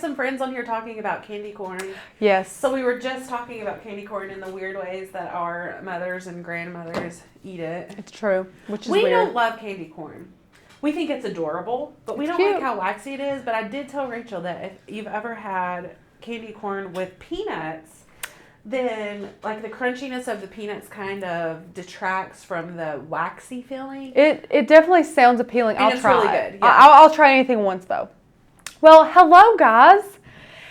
some friends on here talking about candy corn. Yes. So we were just talking about candy corn in the weird ways that our mothers and grandmothers eat it. It's true, which is we weird. don't love candy corn. We think it's adorable, but we don't cute. like how waxy it is. But I did tell Rachel that if you've ever had candy corn with peanuts, then like the crunchiness of the peanuts kind of detracts from the waxy feeling. It definitely sounds appealing. And I'll try. Really it. good. Yeah. I'll try anything once though. Well, hello guys.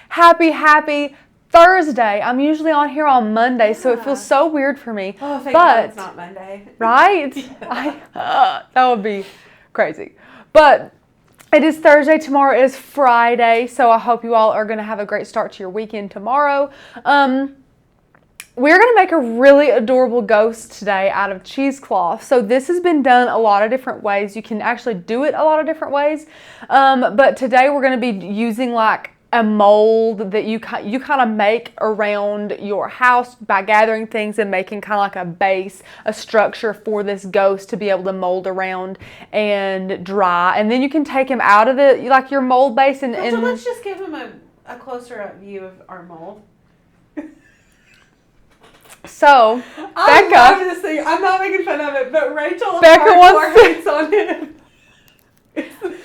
Happy Thursday. I'm usually on here on Monday, so it feels so weird for me. Oh, thank God it's not Monday. Right? Yeah. That would be crazy. But it is Thursday. Tomorrow is Friday, so I hope you all are going to have a great start to your weekend tomorrow. We're going to make a really adorable ghost today out of cheesecloth. So this has been done a lot of different ways. You can actually do it a lot of different ways. But today we're going to be using like a mold that you kind of make around your house by gathering things and making kind of like a base, a structure for this ghost to be able to mold around and dry. And then you can take him out of it, like your mold base. So let's just give him a closer up view of our mold. So, I Becca, love this thing. I'm not making fun of it, but Rachel wants on it.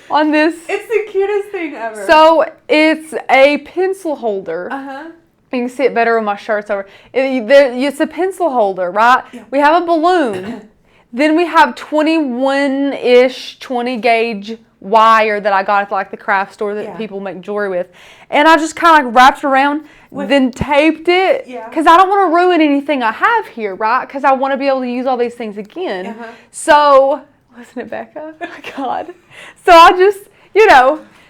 On this. It's the cutest thing ever. So, it's a pencil holder. Uh-huh. You can see it better with my shirts over. It's a pencil holder, right? Yeah. We have a balloon. Then we have 21-ish, 20 gauge wire that I got at like the craft store that people make jewelry with. And I just kind of like wrapped around, then taped it. Because I don't want to ruin anything I have here, right? Because I want to be able to use all these things again. Uh-huh. So, wasn't it, Becca? Oh my God. So I just,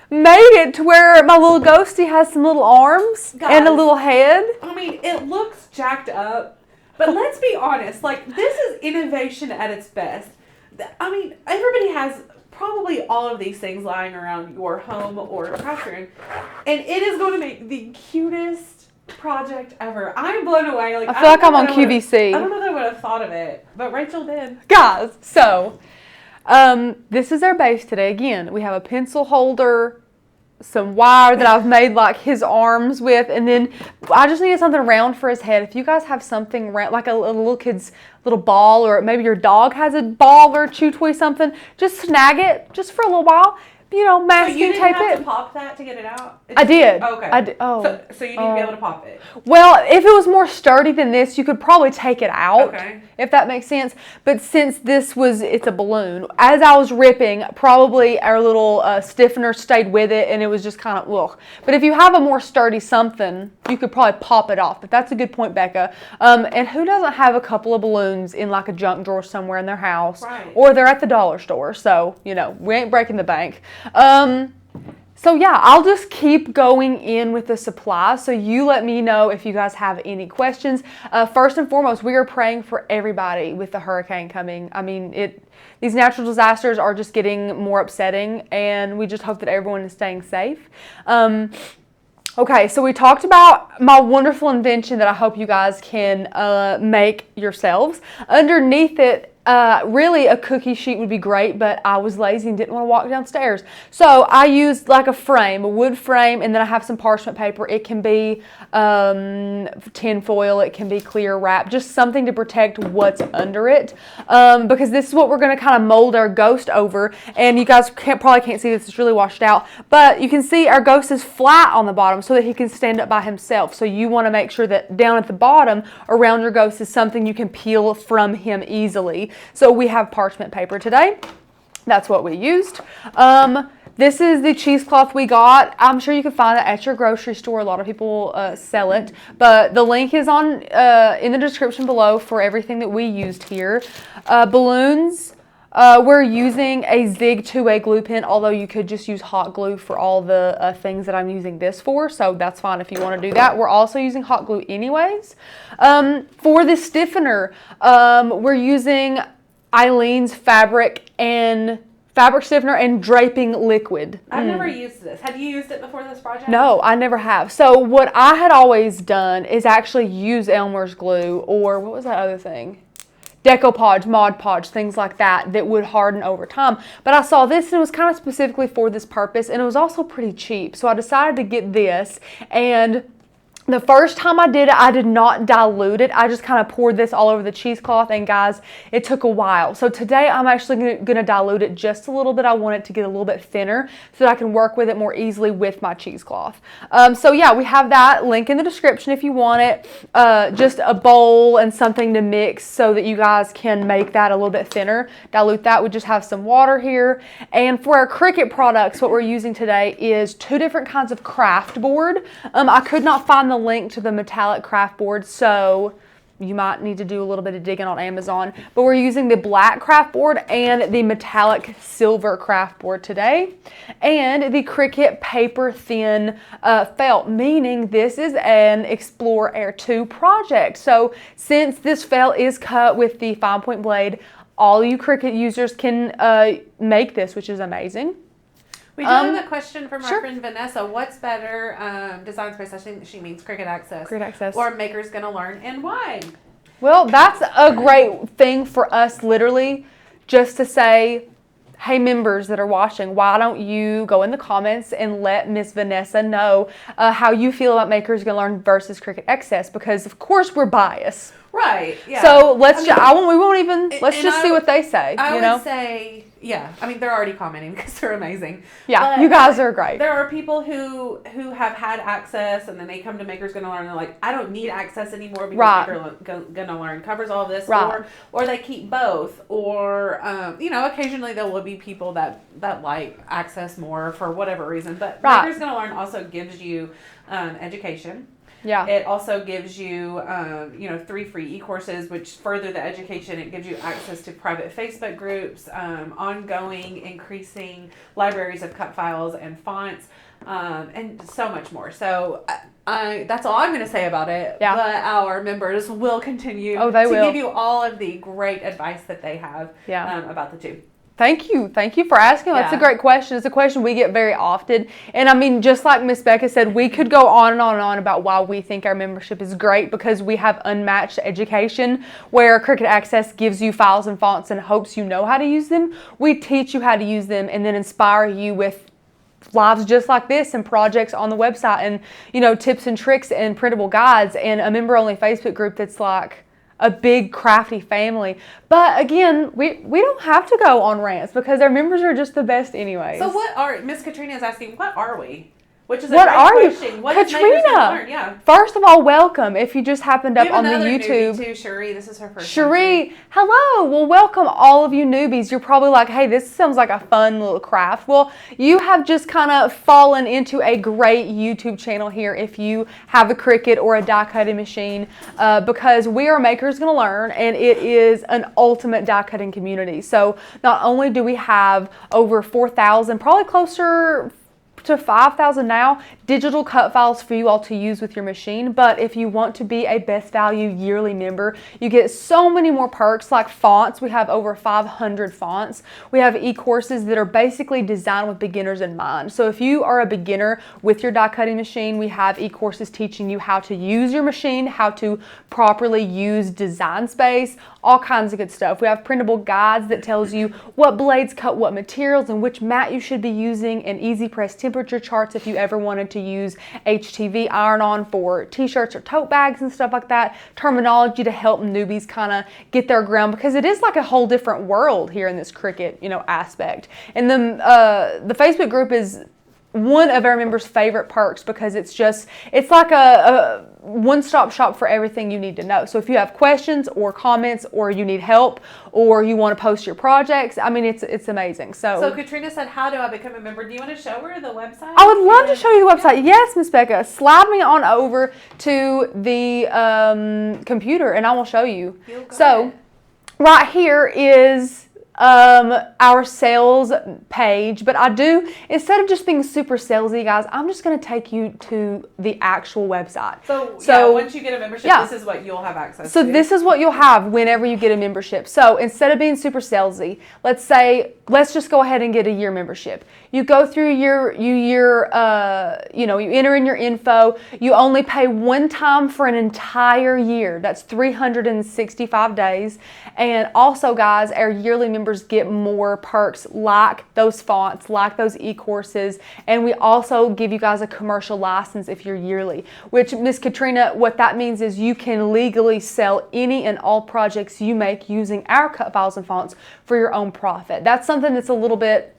made it to where my little ghosty has some little arms and a little head. I mean, it looks jacked up. But let's be honest, like, this is innovation at its best. I mean, everybody has probably all of these things lying around your home or craft room, and it is going to make the cutest project ever. I'm blown away. Like, I feel like I'm on QVC. I don't know that I would have thought of it, but Rachel did. Guys, so this is our base today. Again, we have a pencil holder, some wire that I've made like his arms with, and then I just needed something round for his head. If you guys have something round, like a little kid's little ball, or maybe your dog has a ball or a chew toy, something, just snag it just for a little while. Masking tape it. So you didn't have to pop that to get it out? I did. Okay. I did. Oh. So you need to be able to pop it. Well, if it was more sturdy than this, you could probably take it out. Okay. If that makes sense. But since it's a balloon, as I was ripping, probably our little stiffener stayed with it, and it was just kind of, ugh. But if you have a more sturdy something, you could probably pop it off. But that's a good point, Becca. And who doesn't have a couple of balloons in like a junk drawer somewhere in their house? Right. Or they're at the dollar store. So, we ain't breaking the bank. So yeah, I'll just keep going in with the supplies. So you let me know if you guys have any questions. First and foremost, we are praying for everybody with the hurricane coming. I mean, these natural disasters are just getting more upsetting, and we just hope that everyone is staying safe. Okay, so we talked about my wonderful invention that I hope you guys can make yourselves. Underneath it, really a cookie sheet would be great, but I was lazy and didn't want to walk downstairs. So I used like a frame, a wood frame, and then I have some parchment paper. It can be tin foil, it can be clear wrap, just something to protect what's under it. Because this is what we're going to kind of mold our ghost over. And you guys probably can't see this, it's really washed out. But you can see our ghost is flat on the bottom so that he can stand up by himself. So you want to make sure that down at the bottom around your ghost is something you can peel from him easily. So we have parchment paper today. That's what we used. This is the cheesecloth we got. I'm sure you can find it at your grocery store. A lot of people sell it. But the link is on in the description below for everything that we used here. Balloons. We're using a Zig 2A glue pen, although you could just use hot glue for all the things that I'm using this for, so that's fine if you want to do that. We're also using hot glue anyways. For the stiffener, we're using Eileen's fabric stiffener and draping liquid. I've never used this. Have you used it before this project? No, I never have. So what I had always done is actually use Elmer's glue, or what was that other thing? decoupage, Mod Podge, things like that would harden over time. But I saw this and it was kind of specifically for this purpose, and it was also pretty cheap. So I decided to get this, and the first time I did it, I did not dilute it. I just kind of poured this all over the cheesecloth, and guys, it took a while. So today I'm actually going to dilute it just a little bit. I want it to get a little bit thinner so that I can work with it more easily with my cheesecloth. So yeah, we have that link in the description if you want it. Just a bowl and something to mix so that you guys can make that a little bit thinner. Dilute that. We just have some water here. And for our Cricut products, what we're using today is 2 different kinds of Kraft board. I could not find the link to the metallic Kraft board, so you might need to do a little bit of digging on Amazon, but we're using the black Kraft board and the metallic silver Kraft board today, and the Cricut paper thin felt, meaning this is an Explore Air 2 project. So since this felt is cut with the fine point blade, all you Cricut users can make this, which is amazing. We do have a question from our friend Vanessa. What's better, Design Space? I think she means Cricut Access. Cricut Access. Or Maker's Gonna Learn, and why? Well, that's a great thing for us, literally, just to say, hey, members that are watching, why don't you go in the comments and let Miss Vanessa know how you feel about Maker's Gonna Learn versus Cricut Access, because of course we're biased. Right. Yeah. So let's we won't even let's just see what they say. I would say, yeah. I mean, they're already commenting because they're amazing. Yeah, but you guys are great. There are people who have had access, and then they come to Maker's Gonna Learn, and they're like, I don't need access anymore because Maker's Gonna Learn covers all of this. Right. Or they keep both. Or occasionally there will be people that like access more for whatever reason. But Maker's Gonna Learn also gives you education. Yeah. It also gives you, 3 free e-courses, which further the education. It gives you access to private Facebook groups, ongoing, increasing libraries of cut files and fonts, and so much more. So that's all I'm going to say about it. Yeah. But our members will continue to give you all of the great advice that they have about the two. Thank you for asking. That's a great question. It's a question we get very often. And I mean, just like Miss Becca said, we could go on and on and on about why we think our membership is great, because we have unmatched education where Cricut Access gives you files and fonts and hopes you know how to use them. We teach you how to use them and then inspire you with lives just like this and projects on the website and, tips and tricks and printable guides and a member-only Facebook group that's like a big crafty family. But again, we don't have to go on rants because our members are just the best anyways. So Miss Katrina is asking, what are we? Which is a what great are question. You? What Katrina, yeah. First of all, welcome. If you just happened up on the YouTube. Newbie too, Cherie. This is her first Cherie, hello. Well, welcome all of you newbies. You're probably like, hey, this sounds like a fun little craft. Well, you have just kind of fallen into a great YouTube channel here if you have a Cricut or a die cutting machine, because we are Makers Gonna Learn, and it is an ultimate die cutting community. So not only do we have over 4,000, probably closer to 5,000 now, digital cut files for you all to use with your machine. But if you want to be a best value yearly member, you get so many more perks like fonts. We have over 500 fonts. We have e-courses that are basically designed with beginners in mind. So if you are a beginner with your die cutting machine, we have e-courses teaching you how to use your machine, how to properly use Design Space, all kinds of good stuff. We have printable guides that tells you what blades cut what materials and which mat you should be using, and EasyPress temperature charts if you ever wanted to use HTV iron-on for t-shirts or tote bags and stuff like that. Terminology to help newbies kind of get their ground, because it is like a whole different world here in this Cricut, aspect. And then the Facebook group is one of our members' favorite perks because it's like a one-stop shop for everything you need to know. So if you have questions or comments or you need help or you want to post your projects, I mean, it's amazing. So Katrina said, how do I become a member? Do you want to show her the website? I would love to show you the website. Yeah. Yes, Miss Becca. Slide me on over to the computer and I will show you. So right here is our sales page, but I do, instead of just being super salesy, guys, I'm just going to take you to the actual website. So once you get a membership, this is what you'll have access to. So this is what you'll have whenever you get a membership. So instead of being super salesy, let's just go ahead and get a year membership. You go through you enter in your info. You only pay one time for an entire year. That's 365 days. And also, guys, our yearly members get more perks like those fonts, like those e-courses, and we also give you guys a commercial license if you're yearly, which, Miss Katrina, what that means is you can legally sell any and all projects you make using our cut files and fonts for your own profit. That's something that's a little bit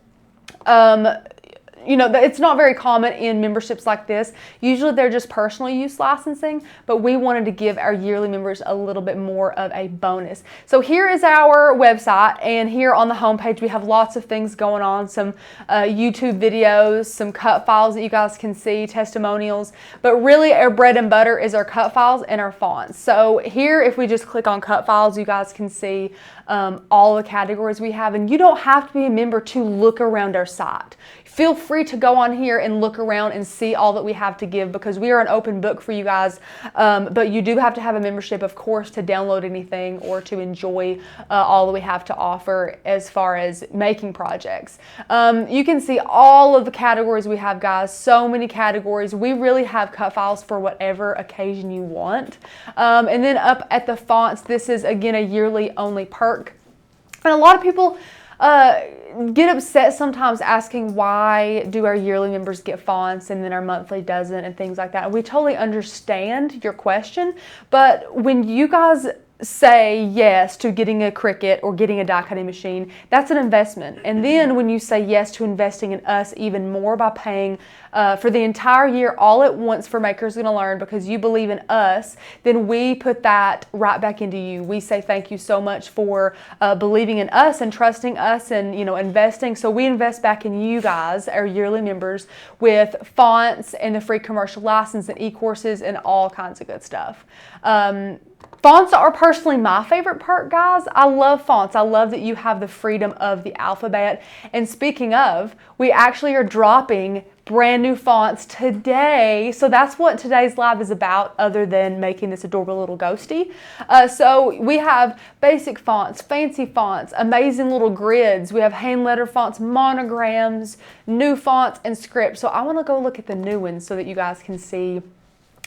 it's not very common in memberships like this. Usually they're just personal use licensing, but we wanted to give our yearly members a little bit more of a bonus. So here is our website, and here on the homepage we have lots of things going on, some YouTube videos, some cut files that you guys can see, testimonials, but really our bread and butter is our cut files and our fonts. So here, if we just click on cut files, you guys can see all the categories we have, and you don't have to be a member to look around our site. Feel free to go on here and look around and see all that we have to give, because we are an open book for you guys, but you do have to have a membership, of course, to download anything or to enjoy all that we have to offer as far as making projects. You can see all of the categories we have, guys, so many categories. We really have cut files for whatever occasion you want. And then up at the fonts, this is again a yearly only perk. And a lot of people get upset sometimes asking why do our yearly members get fonts and then our monthly doesn't and things like that. And we totally understand your question, but when you guys say yes to getting a Cricut or getting a die cutting machine, that's an investment. And then when you say yes to investing in us even more by paying for the entire year all at once for Makers Gonna Learn, because you believe in us, then we put that right back into you. We say thank you so much for believing in us and trusting us and investing. So we invest back in you guys, our yearly members, with fonts and the free commercial license and e-courses and all kinds of good stuff. Fonts are personally my favorite perk, guys. I love fonts. I love that you have the freedom of the alphabet. And speaking of, we actually are dropping brand new fonts today. So that's what today's live is about, other than making this adorable little ghosty. So we have basic fonts, fancy fonts, amazing little grids. We have hand letter fonts, monograms, new fonts, and scripts. So I want to go look at the new ones so that you guys can see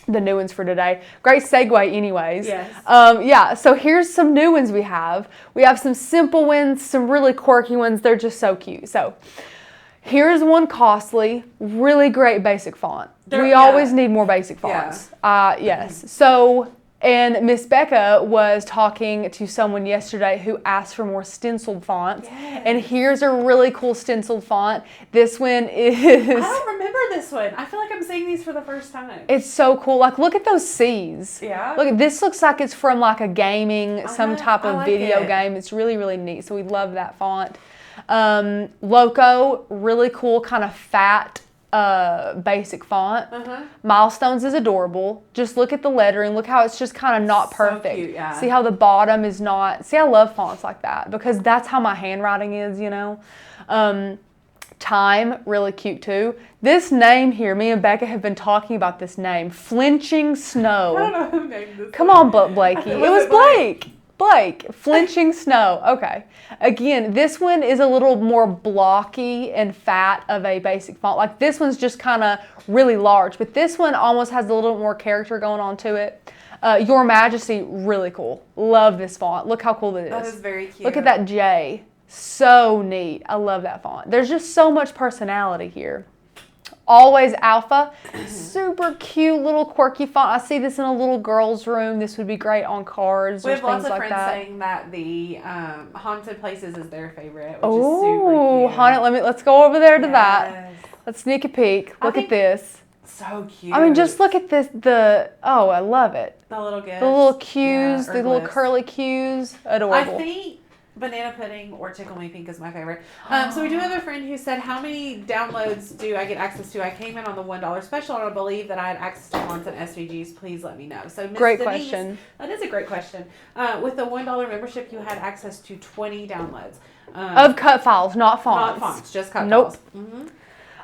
the new ones for today. Great segue anyways. Yes. So here's some new ones we have. We have some simple ones, some really quirky ones. They're just so cute. So here's one costly, really great basic font. We always need more basic fonts. Yes. So, and Miss Becca was talking to someone yesterday who asked for more stenciled fonts. Yes. And here's a really cool stenciled font. This one is... I don't remember this one. I feel like I'm seeing these for the first time. It's so cool. Like, look at those C's. Yeah. Look, this looks like it's from like a gaming, some type of video game. It's really, really neat. So we love that font. Loco, really cool, kind of fat, basic font. Milestones is adorable. Just look at the lettering. Look how it's just kind of not perfect. So cute, yeah. See how the bottom is not... See, I love fonts like that because that's how my handwriting is, Time, really cute too. This name here, me and Becca have been talking about this name. Flinching Snow. I don't know who named this. Come on, Blakey. It was Blake. Blake, Flinching Snow. Okay. Again, this one is a little more blocky and fat of a basic font. Like this one's just kind of really large, but this one almost has a little more character going on to it. Your Majesty, really cool. Love this font. Look how cool it is. That is very cute. Look at that J. So neat. I love that font. There's just so much personality here. Always Alpha. Super cute little quirky font. I see this in a little girl's room. This would be great on cards or things like that. We have lots of friends saying that the haunted places is their favorite, which is super cute. Haunted. Let's go over there to that. Let's sneak a peek. Look at this. So cute. I mean, just look at this. Oh, I love it. The little gifts. The little cues, the little curly cues. Adorable. I think Banana pudding or Tickle Me Pink is my favorite. So we do have a friend who said, how many downloads do I get access to? I came in on the $1 special and I believe that I had access to fonts and SVGs. Please let me know. So Ms. Great Denise, question. That is a great question. With the $1 membership, you had access to 20 downloads. Of cut files, not fonts. Not fonts, just cut Nope. files. Mm-hmm.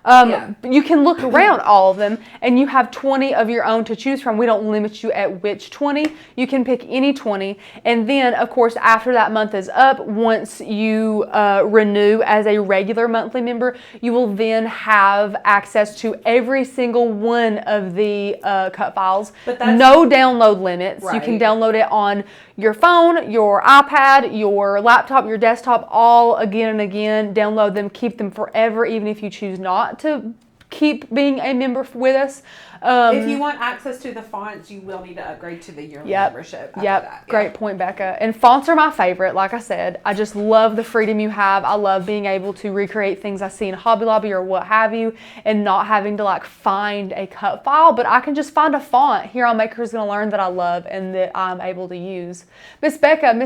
You can look around all of them and you have 20 of your own to choose from. We don't limit you at which 20. You can pick any 20. And then, of course, after that month is up, once you renew as a regular monthly member, you will then have access to every single one of the cut files. But that's, no download limits. Right. You can download it on your phone, your iPad, your laptop, your desktop, all again and again. Download them, keep them forever, even if you choose not to keep being a member with us. If you want access to the fonts, you will need to upgrade to the yearly membership. Yep. Great point, Becca. And fonts are my favorite. Like I said, I just love the freedom you have. I love being able to recreate things I see in Hobby Lobby or what have you, and not having to like find a cut file, but I can just find a font here on Maker's Gonna Learn that I love and that I'm able to use. Miss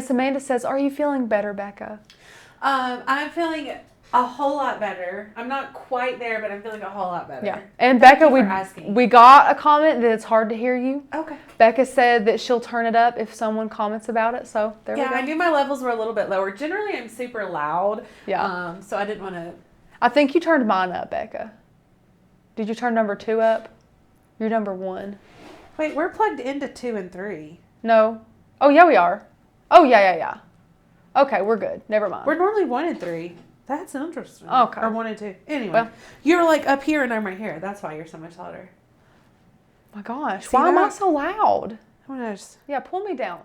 Amanda says, are you feeling better, Becca? I'm feeling a whole lot better. I'm not quite there, but I'm feeling a whole lot better. Yeah. And Becca, we got a comment that it's hard to hear you. Okay. Becca said that she'll turn it up if someone comments about it. So there we go. Yeah, I knew my levels were a little bit lower. Generally, I'm super loud. Yeah. So I didn't want to. I think you turned mine up, Becca. Did you turn number 2 up? You're number 1. Wait, we're plugged into 2 and 3. No. Oh, yeah, we are. Oh, yeah. Okay, we're good. Never mind. We're normally 1 and 3. That's interesting. Okay. Or 1 and 2. Anyway, you're like up here and I'm right here. That's why you're so much louder. My gosh, why am I so loud? Who knows? Yeah, pull me down.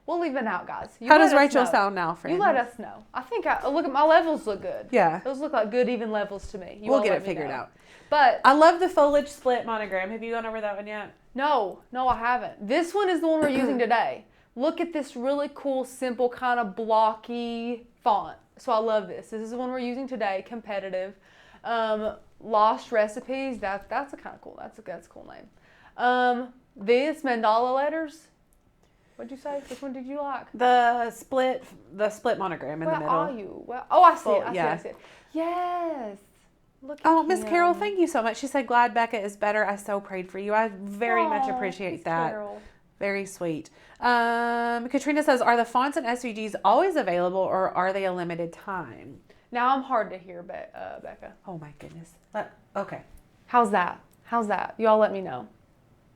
We'll even out, guys. How does Rachel sound now, friend? You let us know. I think look at my levels look good. Yeah. Those look like good even levels to me. We'll get it figured out. But I love the foliage split monogram. Have you gone over that one yet? No, I haven't. This one is the one we're using today. Look at this really cool, simple, kind of blocky font. So I love this. This is the one we're using today, competitive. Lost Recipes, that's a kind of cool, that's a cool name. This mandala letters, what'd you say? Which one did you like? The split monogram in the middle. Where are you? I see it. I see it. Yes. Look at Miss Carol, thank you so much. She said, glad Becca is better. I so prayed for you. I very much appreciate that. Carol. Very sweet. Katrina says, are the fonts and SVGs always available or are they a limited time? Now I'm hard to hear, Becca. Oh my goodness. Okay. How's that? You all let me know.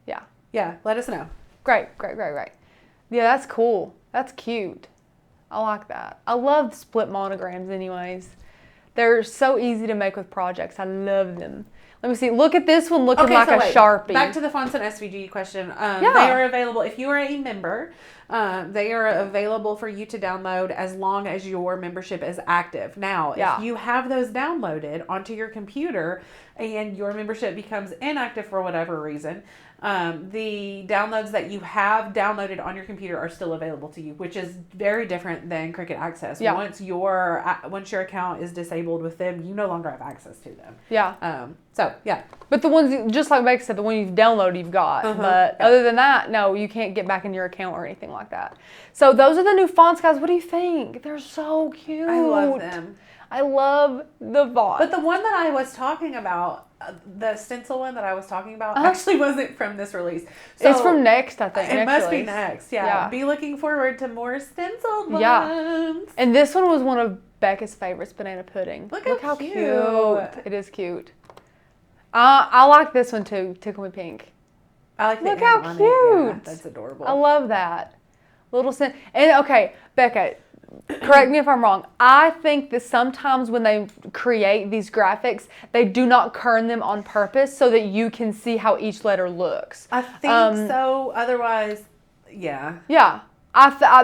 Yeah. Yeah, let us know. Great. Yeah, that's cool. That's cute. I like that. I love split monograms anyways. They're so easy to make with projects. I love them. Let me see. Look at this one looking like a Sharpie. Back to the fonts and SVG question. They are available. If you are a member, they are available for you to download as long as your membership is active. Now, if you have those downloaded onto your computer and your membership becomes inactive for whatever reason, the downloads that you have downloaded on your computer are still available to you, which is very different than Cricut Access. Yeah. Once your account is disabled with them, you no longer have access to them. Yeah. But the ones, just like Meg said, the one you've downloaded, you've got. But other than that, no, you can't get back in your account or anything like that. So those are the new fonts, guys. What do you think? They're so cute. I love them. I love the font. But the one that I was talking about, the stencil one that I was talking about, actually wasn't from this release. So it's from next, I think. It must be next. Yeah. Be looking forward to more stenciled ones. Yeah. And this one was one of Becca's favorites, banana pudding. Look how cute. It is cute. I like this one too, Tickle Me Pink. I like that. Look how cute. Yeah, that's adorable. I love that. And okay, Becca, correct me if I'm wrong. I think that sometimes when they create these graphics, they do not kern them on purpose so that you can see how each letter looks. I think so. Otherwise, yeah. Yeah.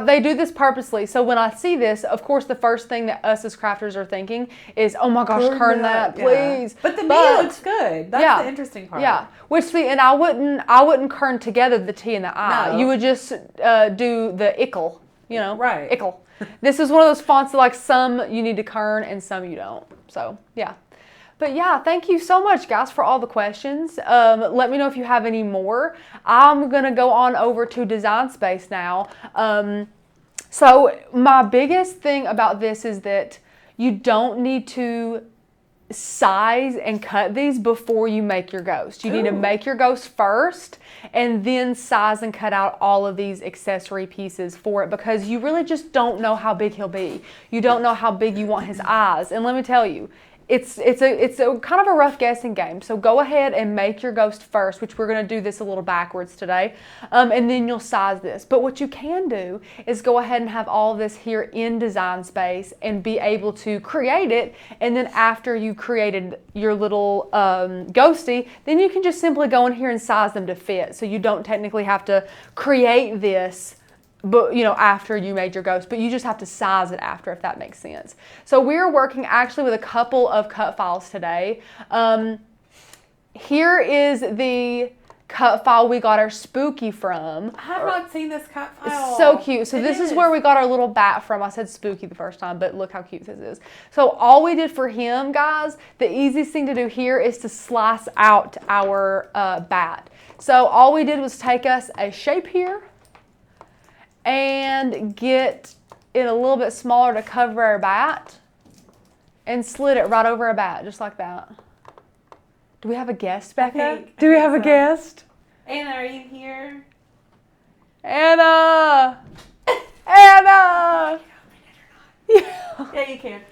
They do this purposely. So when I see this, of course, the first thing that us as crafters are thinking is, oh my gosh, kern that, please. Yeah. But the me looks good. That's the interesting part. Yeah. And I wouldn't kern together the T and the I. No. You would just do the ickle, Right. Ickle. This is one of those fonts that like some you need to kern and some you don't. So yeah. But yeah, thank you so much, guys, for all the questions. Let me know if you have any more. I'm going to go on over to Design Space now. So my biggest thing about this is that you don't need to size and cut these before you make your ghost. You need to make your ghost first and then size and cut out all of these accessory pieces for it, because you really just don't know how big he'll be. You don't know how big you want his eyes. And let me tell you, it's a kind of a rough guessing game. So go ahead and make your ghost first, which we're going to do this a little backwards today, and then you'll size this. But what you can do is go ahead and have all of this here in Design Space and be able to create it. And then after you created your little ghosty, then you can just simply go in here and size them to fit. So you don't technically have to create this, but after you made your ghost, but you just have to size it after, if that makes sense. So we're working actually with a couple of cut files today. Here is the cut file we got our spooky from. I have not seen this cut file. It's so cute. So this is where we got our little bat from. I said spooky the first time, but look how cute this is. So all we did for him, guys, the easiest thing to do here is to slice out our bat. So all we did was take us a shape here and get it a little bit smaller to cover our bat and slid it right over our bat, just like that. Do we have a guest, Becca? Do we have a guest? Anna, are you here? Anna! Anna! Yeah, you can.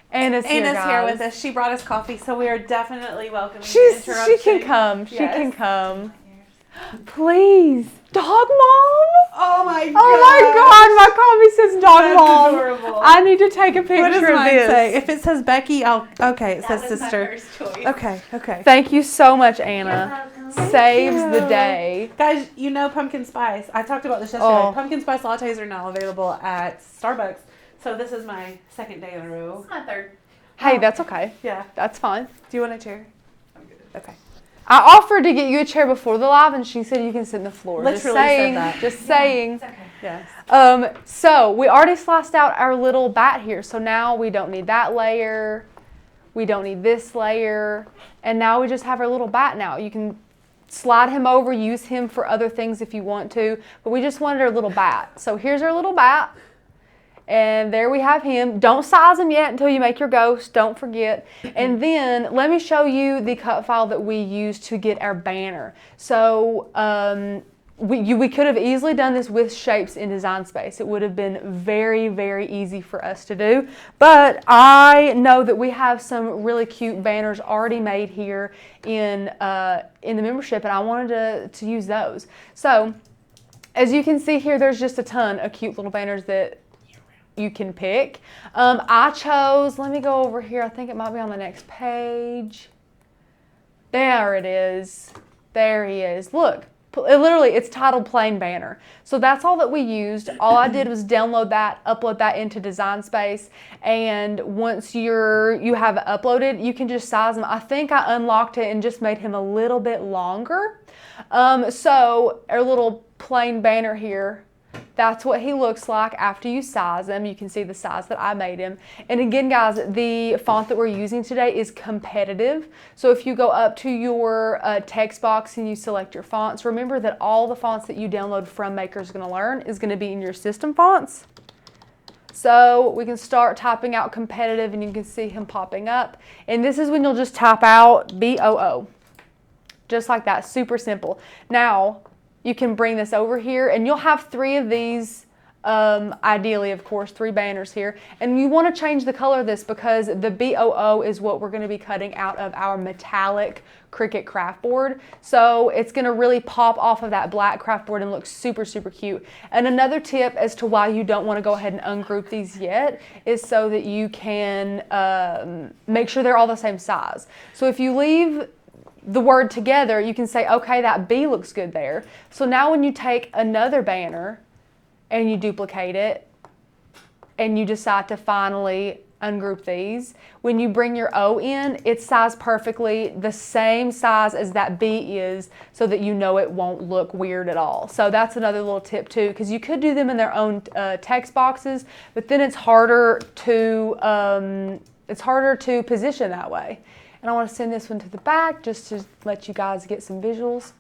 Anna's here with us. She brought us coffee, so we are definitely welcoming the interruption. She can come. Yes. She can come. Please. Dog mom? Oh my god. Oh my god, my coffee says dog That's mom. Adorable. I need to take a picture What does of mine this. say? If it says Becky, it says was sister. my first choice. Okay. Thank you so much, Anna. Saves the day. Guys, pumpkin spice. I talked about this yesterday. Oh. Pumpkin spice lattes are now available at Starbucks. So this is my second day in a row. It's my third. Hey, that's okay. Yeah. That's fine. Do you want a chair? I'm good. Okay. I offered to get you a chair before the live, and she said you can sit on the floor. Literally just saying, said that. Just saying. It's okay. Yes. So we already sliced out our little bat here. So now we don't need that layer. We don't need this layer. And now we just have our little bat now. You can slide him over, use him for other things if you want to. But we just wanted our little bat. So here's our little bat. And there we have him. Don't size him yet until you make your ghost. Don't forget. And then let me show you the cut file that we used to get our banner. So we could have easily done this with shapes in Design Space. It would have been very, very easy for us to do. But I know that we have some really cute banners already made here in the membership, and I wanted to use those. So as you can see here, there's just a ton of cute little banners that you can pick. I chose, let me go over here. I think it might be on the next page. There it is. There he is. Look, literally it's titled Plain Banner. So that's all that we used. All I did was download that, upload that into Design Space. And once you have it uploaded, you can just size them. I think I unlocked it and just made him a little bit longer. So our little plain banner here, that's what he looks like after you size him. You can see the size that I made him. And again, guys, the font that we're using today is competitive. So if you go up to your text box and you select your fonts, remember that all the fonts that you download from Maker's Gonna Learn is gonna be in your system fonts. So we can start typing out competitive, and you can see him popping up. And this is when you'll just type out BOO. Just like that, super simple. Now, you can bring this over here, and you'll have 3 of these, ideally, of course, 3 banners here. And you want to change the color of this because the BOO is what we're going to be cutting out of our metallic Cricut craft board. So it's going to really pop off of that black craft board and look super, super cute. And another tip as to why you don't want to go ahead and ungroup these yet is so that you can make sure they're all the same size. So if you leave the word together, you can say, okay, that B looks good there. So now when you take another banner and you duplicate it and you decide to finally ungroup these, when you bring your O in, it's sized perfectly the same size as that B is, so that you know it won't look weird at all. So that's another little tip too, because you could do them in their own text boxes, but then it's harder to position that way. And I want to send this one to the back just to let you guys get some visuals.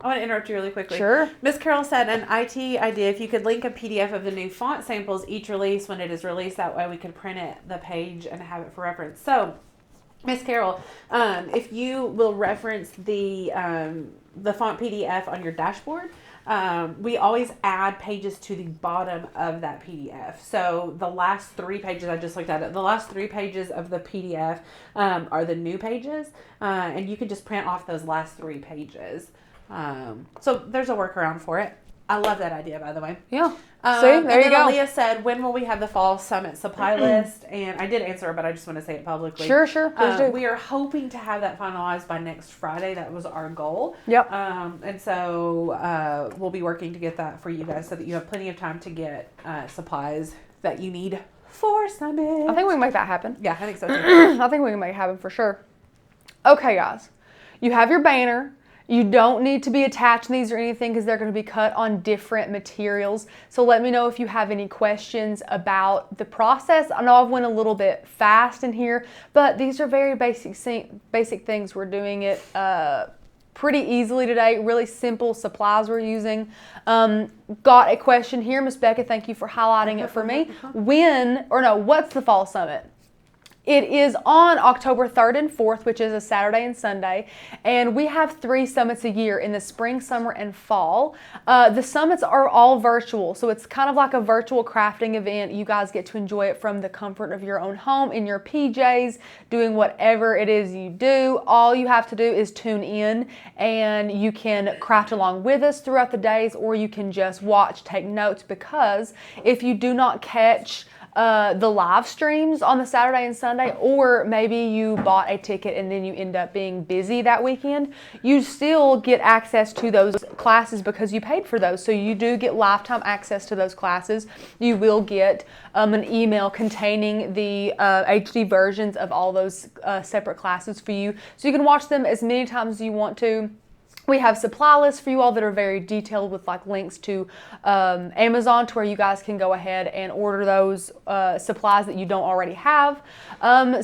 I want to interrupt you really quickly. Sure. Miss Carol said an IT idea, if you could link a PDF of the new font samples each release when it is released, that way we could print it, the page, and have it for reference. So, Miss Carol, if you will reference the font PDF on your dashboard, we always add pages to the bottom of that PDF. So the last 3 pages, I just looked at it, the last 3 pages of the PDF are the new pages, and you can just print off those last 3 pages. So there's a workaround for it. I love that idea, by the way. Yeah. See, there you go. Leah said, when will we have the fall summit supply list? And I did answer her, but I just want to say it publicly. Sure. Please do. We are hoping to have that finalized by next Friday. That was our goal. Yep. And so we'll be working to get that for you guys so that you have plenty of time to get supplies that you need for summit. I think we can make that happen. Yeah, I think so too. I think we can make it happen for sure. Okay, guys. You have your banner. You don't need to be attaching these or anything because they're going to be cut on different materials. So let me know if you have any questions about the process. I know I've went a little bit fast in here, but these are very basic things. We're doing it pretty easily today. Really simple supplies we're using. Got a question here. Miss Becca, thank you for highlighting it for me. What's the fall summit? It is on October 3rd and 4th, which is a Saturday and Sunday, and we have 3 summits a year in the spring, summer, and fall. The summits are all virtual, so it's kind of like a virtual crafting event. You guys get to enjoy it from the comfort of your own home, in your PJs, doing whatever it is you do. All you have to do is tune in, and you can craft along with us throughout the days, or you can just watch, take notes, because if you do not catch the live streams on the Saturday and Sunday, or maybe you bought a ticket and then you end up being busy that weekend, you still get access to those classes because you paid for those. So you do get lifetime access to those classes. You will get an email containing the HD versions of all those separate classes for you. So you can watch them as many times as you want to. We have supply lists for you all that are very detailed with like links to Amazon to where you guys can go ahead and order those supplies that you don't already have.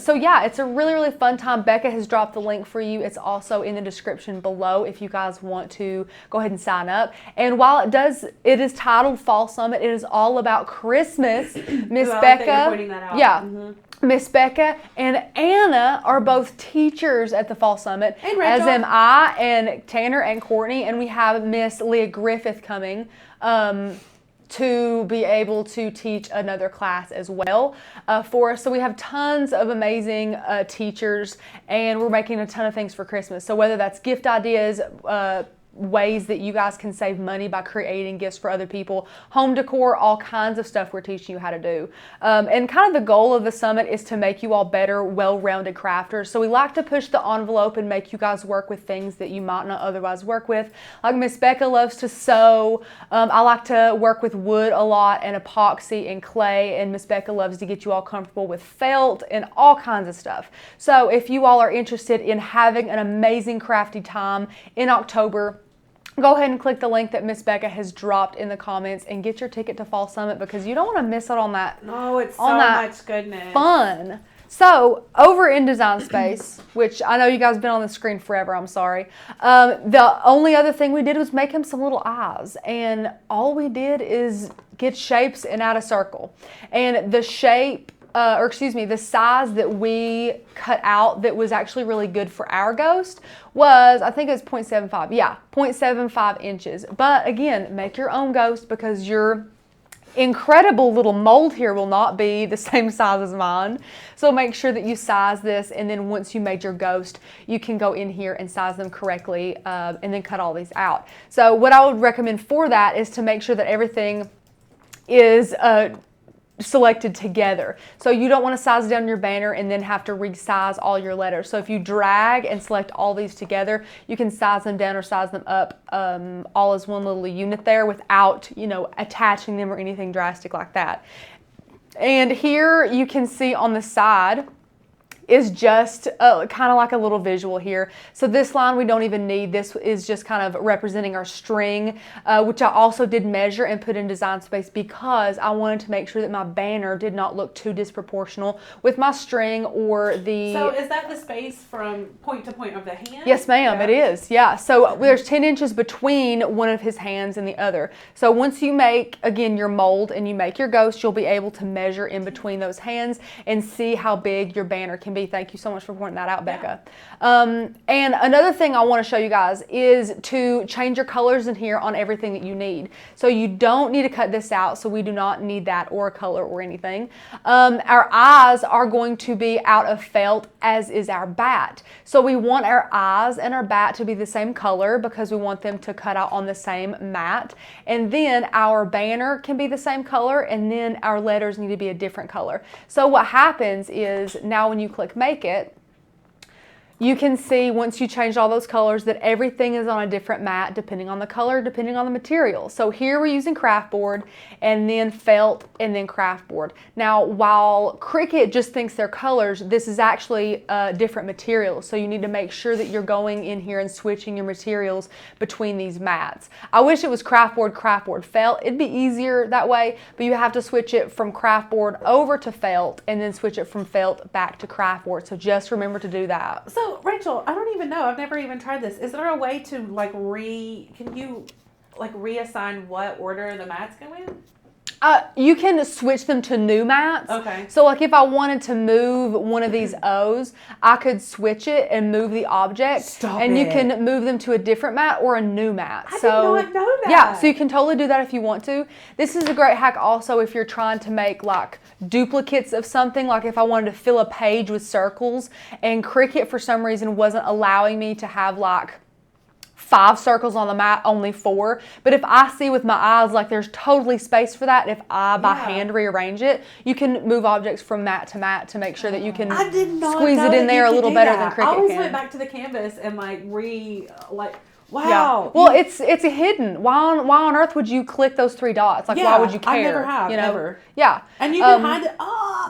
So yeah, it's a really, really fun time. Becca has dropped the link for you. It's also in the description below if you guys want to go ahead and sign up. And while it is titled Fall Summit, it is all about Christmas. Miss Becca, pointing that out. yeah. Mm-hmm. Miss Becca and Anna are both teachers at the Fall Summit, as am I and Tanner and Courtney, and we have Miss Leah Griffith coming to be able to teach another class as well for us. So we have tons of amazing teachers, and we're making a ton of things for Christmas. So whether that's gift ideas, ways that you guys can save money by creating gifts for other people, home decor, all kinds of stuff we're teaching you how to do. And kind of the goal of the summit is to make you all better, well-rounded crafters. So we like to push the envelope and make you guys work with things that you might not otherwise work with. Like Miss Becca loves to sew. I like to work with wood a lot and epoxy and clay, and Miss Becca loves to get you all comfortable with felt and all kinds of stuff. So if you all are interested in having an amazing crafty time in October, go ahead and click the link that Miss Becca has dropped in the comments and get your ticket to Fall Summit because you don't want to miss out on that. No, it's so much goodness. Fun. So over in Design Space, which I know you guys have been on the screen forever, I'm sorry. The only other thing we did was make him some little eyes, and all we did is get shapes and add a circle. And the shape, the size that we cut out that was actually really good for our ghost was, I think it was 0.75. Yeah, 0.75 inches. But again, make your own ghost because your incredible little mold here will not be the same size as mine. So make sure that you size this, and then once you made your ghost, you can go in here and size them correctly and then cut all these out. So what I would recommend for that is to make sure that everything is selected together. So you don't want to size down your banner and then have to resize all your letters. So if you drag and select all these together, you can size them down or size them up all as one little unit there without, attaching them or anything drastic like that. And here you can see on the side, is just kind of like a little visual here. So this line we don't even need. This is just kind of representing our string, which I also did measure and put in Design Space because I wanted to make sure that my banner did not look too disproportional with my string or the... So is that the space from point to point of the hand? Yes, ma'am, it is. Yeah. So there's 10 inches between one of his hands and the other. So once you make, again, your mold and you make your ghost, you'll be able to measure in between those hands and see how big your banner can be. Thank you so much for pointing that out, Becca. And another thing I want to show you guys is to change your colors in here on everything that you need. So you don't need to cut this out, so we do not need that or a color or anything. Our eyes are going to be out of felt, as is our bat. So we want our eyes and our bat to be the same color because we want them to cut out on the same mat. And then our banner can be the same color, and then our letters need to be a different color. So what happens is now when you click Make It, you can see once you change all those colors that everything is on a different mat depending on the color, depending on the material. So here we're using craft board and then felt and then craft board. Now while Cricut just thinks they're colors, this is actually different materials. So you need to make sure that you're going in here and switching your materials between these mats. I wish it was craft board, felt. It'd be easier that way, but you have to switch it from craft board over to felt and then switch it from felt back to craft board. So just remember to do that. So Rachel, I don't even know. I've never even tried this. Is there a way to can you reassign what order the mats go in? You can switch them to new mats. Okay. So like if I wanted to move one of these O's, I could switch it and move the object. You can move them to a different mat or a new mat. I did not know that. Yeah, so you can totally do that if you want to. This is a great hack also if you're trying to make like duplicates of something, like if I wanted to fill a page with circles and Cricut for some reason wasn't allowing me to have like 5 circles on the mat, only 4. But if I see with my eyes, like there's totally space for that, if I by hand rearrange it, you can move objects from mat to make sure that you can squeeze it in there a little better than Cricut can. I always went back to the canvas and wow. Yeah. Well, it's a hidden. Why on earth would you click those 3 dots? Like, why would you care? I never have, you know? ever. Yeah. And you can hide it.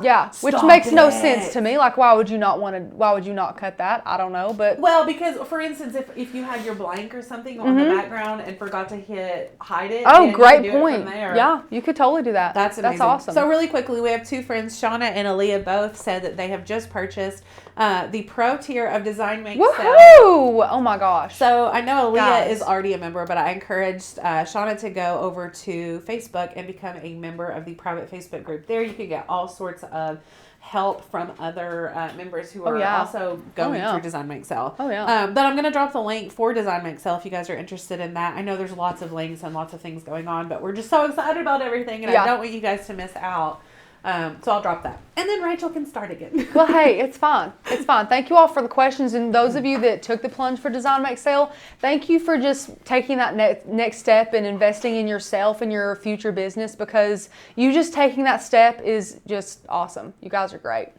Yeah, which makes no sense to me. Like, why would you not cut that? I don't know, but. Well, because, for instance, if you had your blank or something on the background and forgot to hit hide it. Oh, great point. Yeah, you could totally do that. That's amazing. That's awesome. So really quickly, we have 2 friends, Shauna and Aaliyah, both said that they have just purchased the pro tier of Design Make Sell. Woohoo! Oh my gosh. So I know Aaliyah is already a member, but I encouraged Shauna to go over to Facebook and become a member of the private Facebook group. There you can get all sorts of help from other members who are also going through Design Make Sell. Oh yeah. But I'm going to drop the link for Design Make Sell if you guys are interested in that. I know there's lots of links and lots of things going on, but we're just so excited about everything, and I don't want you guys to miss out. So I'll drop that. And then Rachel can start again. Well, hey, it's fine. It's fine. Thank you all for the questions. And those of you that took the plunge for Design Make Sell, thank you for just taking that next step and investing in yourself and your future business, because you just taking that step is just awesome. You guys are great.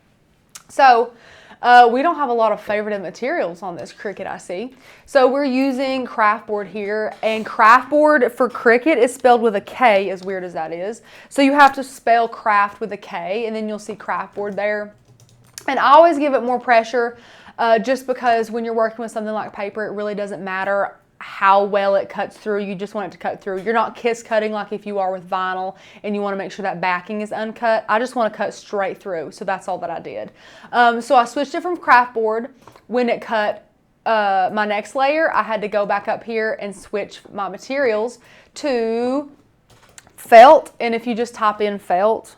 So we don't have a lot of favorite materials on this Cricut, I see. So we're using craft board here, and craft board for Cricut is spelled with a K, as weird as that is. So you have to spell craft with a K, and then you'll see craft board there. And I always give it more pressure just because when you're working with something like paper, it really doesn't matter how well it cuts through. You just want it to cut through. You're not kiss cutting like if you are with vinyl and you want to make sure that backing is uncut. I just want to cut straight through. So that's all that I did. So I switched it from craft board. When it cut my next layer, I had to go back up here and switch my materials to felt. And if you just type in felt,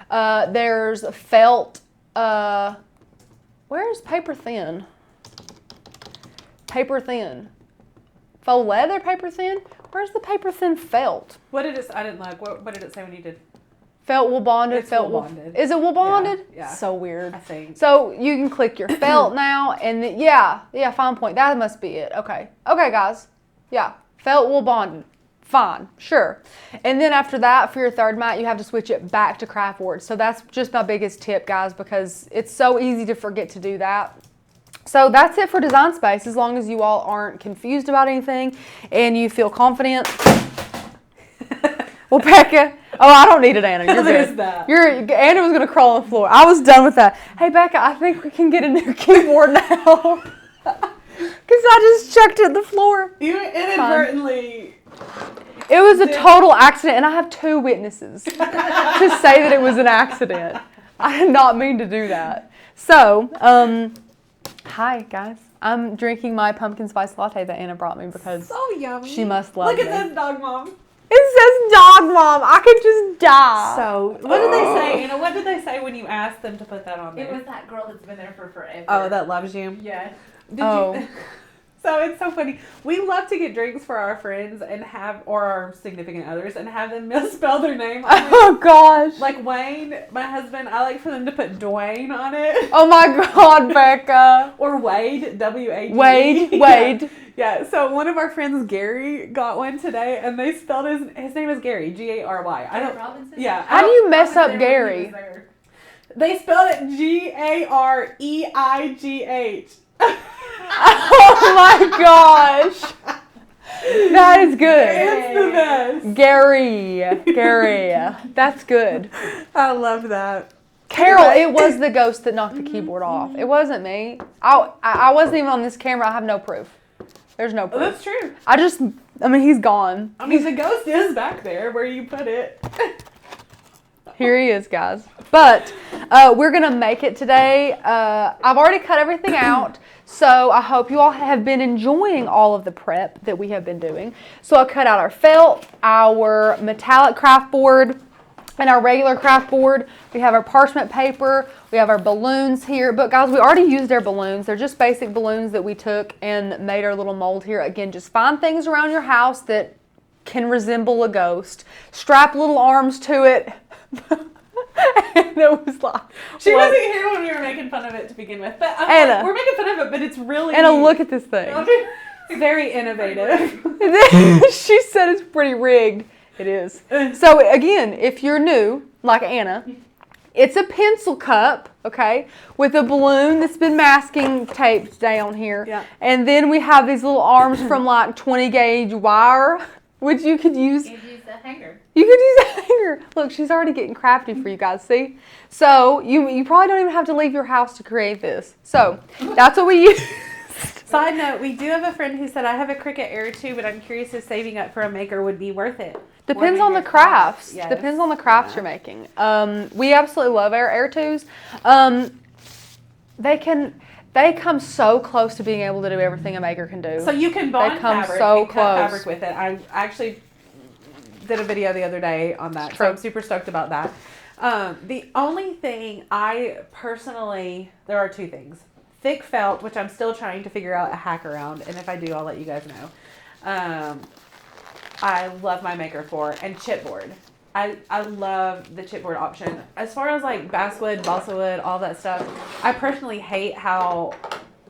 there's felt, where's paper thin? Paper thin. Faux leather paper thin? Where's the paper thin felt? What did it, I didn't look. What did it say when you did? Felt wool bonded. It's wool bonded. Is it wool bonded? Yeah. So weird. I think. So you can click your felt now, and yeah, fine point. That must be it. Okay, guys. Yeah, felt wool bonded. Fine, sure. And then after that, for your third mat, you have to switch it back to craft board. So that's just my biggest tip, guys, because it's so easy to forget to do that. So that's it for Design Space, as long as you all aren't confused about anything and you feel confident. Well, Becca. Oh, I don't need it, Anna. You're There's good. that. Anna was gonna crawl on the floor. I was done with that. Hey, Becca, I think we can get a new keyboard now. Because I just chucked it at the floor. You inadvertently. It was a total accident, and I have 2 witnesses to say that it was an accident. I did not mean to do that. So, hi guys. I'm drinking my pumpkin spice latte that Anna brought me because So yummy. she must love Look me. at this, dog mom. It says dog mom. I could just die. So, what did they say, Anna? What did they say when you asked them to put that on there? It was that girl that's been there for forever. Oh, that loves you. Yeah. Did Oh. you? So it's so funny. We love to get drinks for our friends and or our significant others and have them misspell their name on it. Oh gosh. Like Wayne, my husband, I like for them to put Dwayne on it. Oh my God, Becca. Or Wade, W-A-D. Wade. Yeah. So one of our friends, Gary, got one today, and they spelled his name is Gary, G-A-R-Y. I don't. Robinson? Yeah. How do you mess up Gary? They spelled it G-A-R-E-I-G-H. Oh my gosh. That is good. It's the best. Gary. That's good. I love that. Carol, Anyway. it was the ghost that knocked the keyboard off. It wasn't me. I wasn't even on this camera. I have no proof. There's no Well, proof. that's true. He's gone. I mean, the ghost is back there where you put it. Here he is, guys. But we're going to make it today. I've already cut everything out. So I hope you all have been enjoying all of the prep that we have been doing. So I cut out our felt, our metallic craft board, and our regular craft board. We have our parchment paper. We have our balloons here. But guys, we already used our balloons. They're just basic balloons that we took and made our little mold here. Again, just find things around your house that can resemble a ghost. Strap little arms to it. And it was like, She what? wasn't here when we were making fun of it to begin with. But I'm Anna. like, we're making fun of it, but it's really... Anna, look at this thing. It's very innovative. She said it's pretty rigged. It is. So again, if you're new, like Anna, it's a pencil cup, okay, with a balloon that's been masking taped down here. Yeah. And then we have these little arms from like 20 gauge wire, which you could use. You use the hanger. You could use a hanger. Look, she's already getting crafty for you guys, see? So you probably don't even have to leave your house to create this. So that's what we use. Side note, we do have a friend who said, I have a Cricut Air too, but I'm curious if saving up for a maker would be worth it. Depends Or on the maybe a crafts. Yes. Depends on the crafts you're making. We absolutely love our Air 2s. They come so close to being able to do everything a maker can do. So you can bond come fabric so and cut close. fabric with it. I actually did a video the other day on that, so True. I'm super stoked about that. The only thing there are 2 things. Thick felt, which I'm still trying to figure out a hack around, and if I do, I'll let you guys know. I love my maker for, and chipboard. I love the chipboard option. As far as like basswood, balsa wood, all that stuff, I personally hate how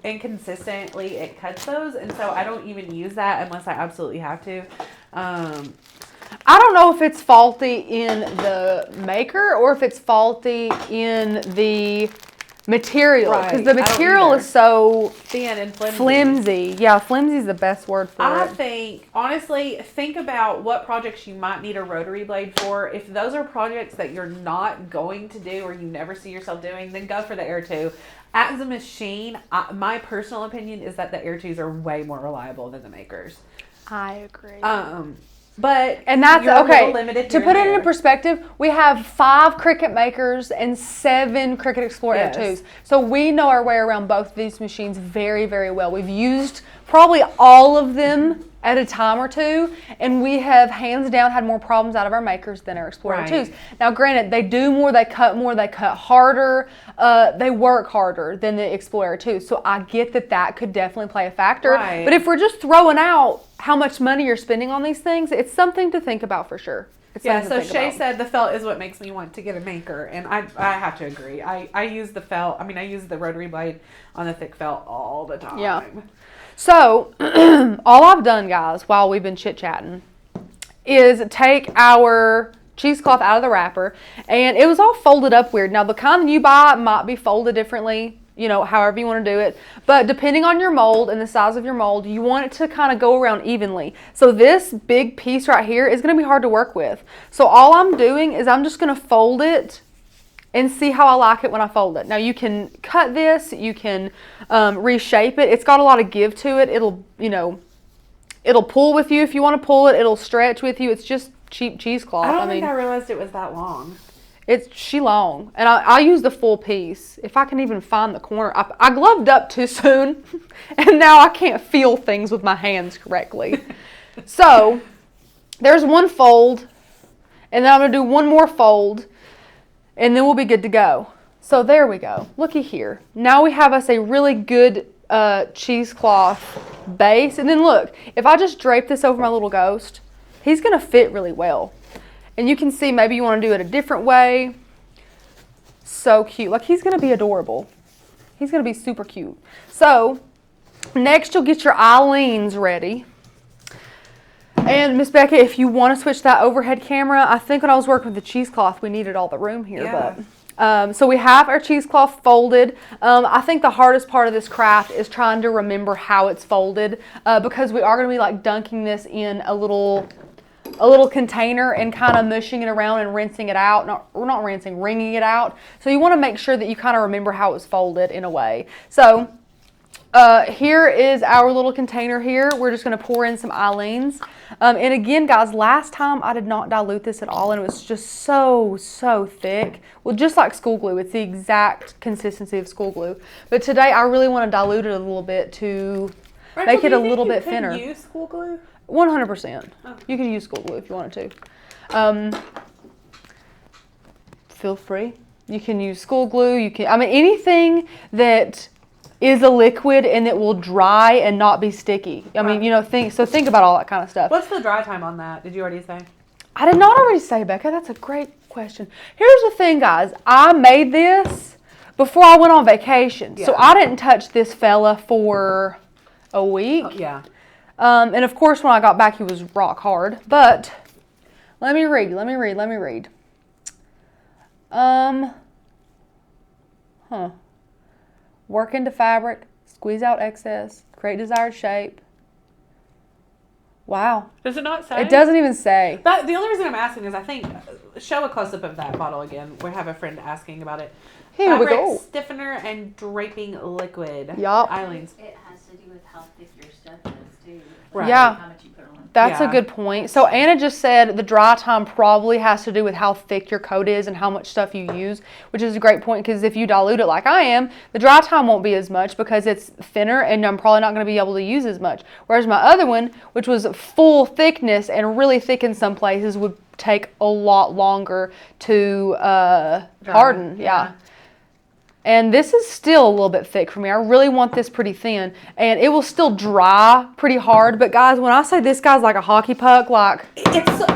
inconsistently it cuts those, and so I don't even use that unless I absolutely have to. I don't know if it's faulty in the maker or if it's faulty in the material. Because Right. the I don't material either. is so Thin and flimsy. flimsy. Yeah, flimsy is the best word for I it. think, honestly, think about what projects you might need a rotary blade for. If those are projects that you're not going to do or you never see yourself doing, then go for the Air 2. As a machine, my personal opinion is that the Air 2s are way more reliable than the makers. I agree. But And that's you're a okay. little limited To here put and it into there. perspective, we have 5 Cricut makers and 7 Cricut Explore Air Yes. 2s. So we know our way around both of these machines very, very well. We've used probably all of them at a time or two, and we have hands down had more problems out of our makers than our Explorer Right. 2s. Now, granted, they do more, they cut harder, they work harder than the Explorer 2s. So I get that could definitely play a factor. Right. But if we're just throwing out how much money you're spending on these things, it's something to think about for sure. It's Yeah, something so to think Shay about. said the felt is what makes me want to get a maker, and I have to agree. I use the felt, I use the rotary blade on the thick felt all the time. Yeah. So, all I've done, guys, while we've been chit-chatting, is take our cheesecloth out of the wrapper, and it was all folded up weird. Now, the kind you buy might be folded differently. however you want to do it. But depending on your mold and the size of your mold, you want it to kind of go around evenly. So this big piece right here is going to be hard to work with. So all I'm doing is I'm just going to fold it and see how I like it when I fold it. Now you can cut this, you can reshape it. It's got a lot of give to it. It'll pull with you if you want to pull it. It'll stretch with you. It's just cheap cheesecloth. I don't think I realized it was that long. It's long, and I use the full piece. If I can even find the corner. I gloved up too soon, and now I can't feel things with my hands correctly. So there's one fold, and then I'm going to do one more fold, and then we'll be good to go. So there we go. Looky here. Now we have us a really good cheesecloth base. And then look, if I just drape this over my little ghost, he's going to fit really well. And you can see maybe you want to do it a different way. So cute. Like, he's going to be adorable. He's going to be super cute. So next you'll get your eyeleens ready. And Miss Becca, if you want to switch that overhead camera, I think when I was working with the cheesecloth, we needed all the room here. Yeah. But so we have our cheesecloth folded. I think the hardest part of this craft is trying to remember how it's folded because we are going to be like dunking this in a little container and kind of mushing it around and rinsing it out. Not rinsing, wringing it out. So you want to make sure that you kind of remember how it was folded in a way. So here is our little container here. We're just going to pour in some eyeleens. And again, guys, last time I did not dilute this at all, and it was just so thick. Well, just like school glue. It's the exact consistency of school glue. But today I really want to dilute it a little bit to make it a little bit thinner. Can you use school glue? 100%. Oh. You can use school glue if you wanted to. Feel free. You can use school glue. Anything that is a liquid and it will dry and not be sticky. Think about all that kind of stuff. What's the dry time on that? Did you already say? I did not already say, Becca. That's a great question. Here's the thing, guys. I made this before I went on vacation. Yeah. So I didn't touch this fella for a week. Oh, yeah. And of course, when I got back, he was rock hard. But let me read. Work into fabric, squeeze out excess, create desired shape. Wow. Does it not say? It doesn't even say. But the only reason I'm asking is I think, show a close-up of that bottle again. We have a friend asking about it. Here we Fabric go. stiffener and draping liquid. Yup. Eyeleens. It has to do with how thick your stuff is, too. Right. Yeah. How much you put on. That's Yeah. a good point. So Anna just said the dry time probably has to do with how thick your coat is and how much stuff you use, which is a great point because if you dilute it like I am, the dry time won't be as much because it's thinner and I'm probably not going to be able to use as much. Whereas my other one, which was full thickness and really thick in some places, would take a lot longer to harden. Yeah. And this is still a little bit thick for me. I really want this pretty thin. And it will still dry pretty hard. But guys, when I say this guy's like a hockey puck, like... It's sort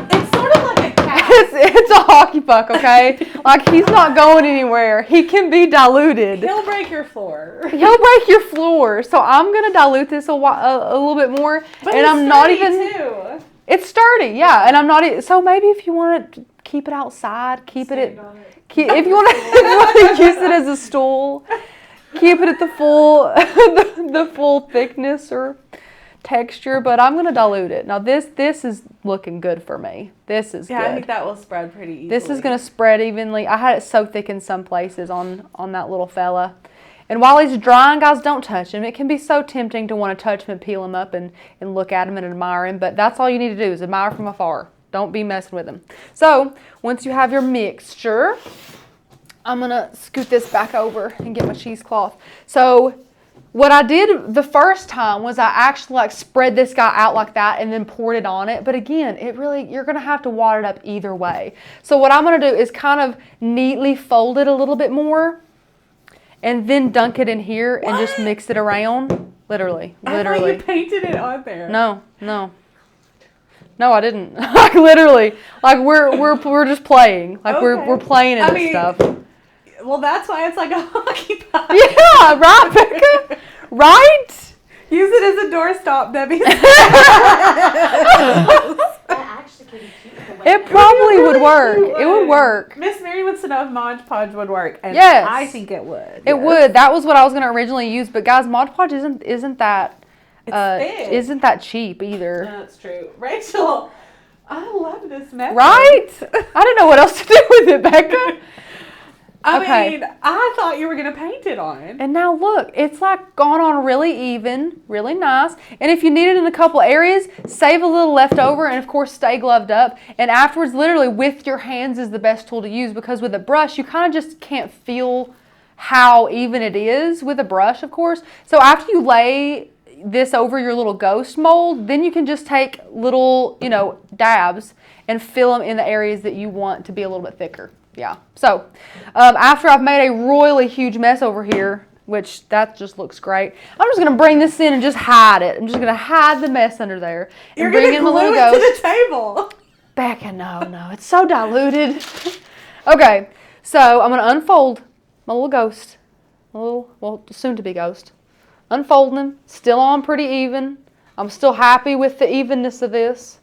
of like a cat. it's a hockey puck, okay? Like, he's not going anywhere. He can be diluted. He'll break your floor. He'll break your floor. So I'm going to dilute this a little bit more. But and it's I'm not sturdy, even... too. It's sturdy, yeah. And I'm not... So maybe if you want to keep it outside, keep it at... If you want to use it as a stool, keep it at the full the full thickness or texture. But I'm going to dilute it. Now this is looking good for me. This is good. I think that will spread pretty easily. This is going to spread evenly. I had it so thick in some places on that little fella. And while he's drying, guys, don't touch him. It can be so tempting to want to touch him and peel him up and look at him and admire him. But that's all you need to do is admire from afar. Don't be messing with them. So once you have your mixture, I'm going to scoot this back over and get my cheesecloth. So what I did the first time was I actually like spread this guy out like that and then poured it on it. But again, you're going to have to wad it up either way. So what I'm going to do is kind of neatly fold it a little bit more and then dunk it in here and just mix it around. Literally. I thought you painted it on there. No, I didn't. Like literally, like we're just playing. Like Okay. we're playing in this stuff. Well, that's why it's like a hockey puck. Yeah, right, Becca. Right? Use it as a doorstop, Debbie. That actually pretty cute. The way It that- probably would work. It It would work. Miss Mary wants to know if Mod Podge would work. And Yes. I think it would. It yes. would. That was what I was gonna originally use, but guys, Mod Podge isn't that It's thick. isn't that cheap either. That's true. Rachel, I love this method. Right? I didn't know what else to do with it, Becca. I Okay. mean, I thought you were going to paint it on. And now look, it's like gone on really even, really nice. And if you need it in a couple areas, save a little left over and of course stay gloved up. And afterwards, literally with your hands is the best tool to use because with a brush, you kind of just can't feel how even it is with a brush, of course. So after you lay this over your little ghost mold, then you can just take little, dabs and fill them in the areas that you want to be a little bit thicker. Yeah. So after I've made a royally huge mess over here, which that just looks great, I'm just going to bring this in and just hide it. I'm just going to hide the mess under there. You're and bring going to in my glue little it ghost. to the table. Becca, no. It's so diluted. Okay. So I'm going to unfold my little ghost. Soon to be ghost. Unfolding them. Still on pretty even. I'm still happy with the evenness of this.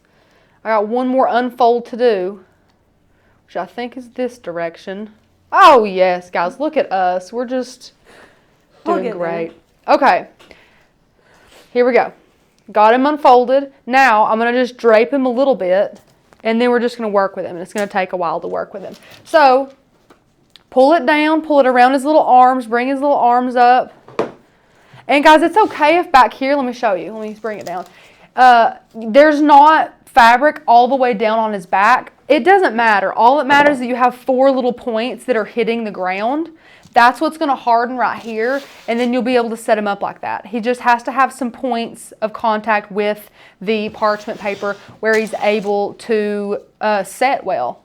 I got one more unfold to do, which I think is this direction. Oh, yes, guys, look at us. We're just doing great. Okay, here we go. Got him unfolded. Now, I'm going to just drape him a little bit, and then we're just going to work with him, and it's going to take a while to work with him. So, pull it down, pull it around his little arms, bring his little arms up. And, guys, it's okay if back here, let me show you. Let me bring it down. There's not fabric all the way down on his back. It doesn't matter. All that matters is that you have 4 little points that are hitting the ground. That's what's going to harden right here, and then you'll be able to set him up like that. He just has to have some points of contact with the parchment paper where he's able to set well.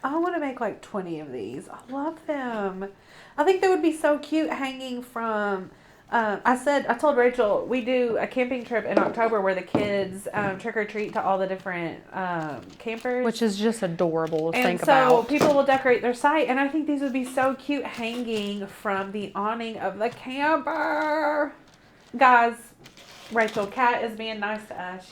I want to make like 20 of these. I love them. I think they would be so cute hanging from... I told Rachel, we do a camping trip in October where the kids trick or treat to all the different campers. Which is just adorable to think so about. people will decorate their site, and I think these would be so cute hanging from the awning of the camper. Guys, Rachel, Kat is being nice to us.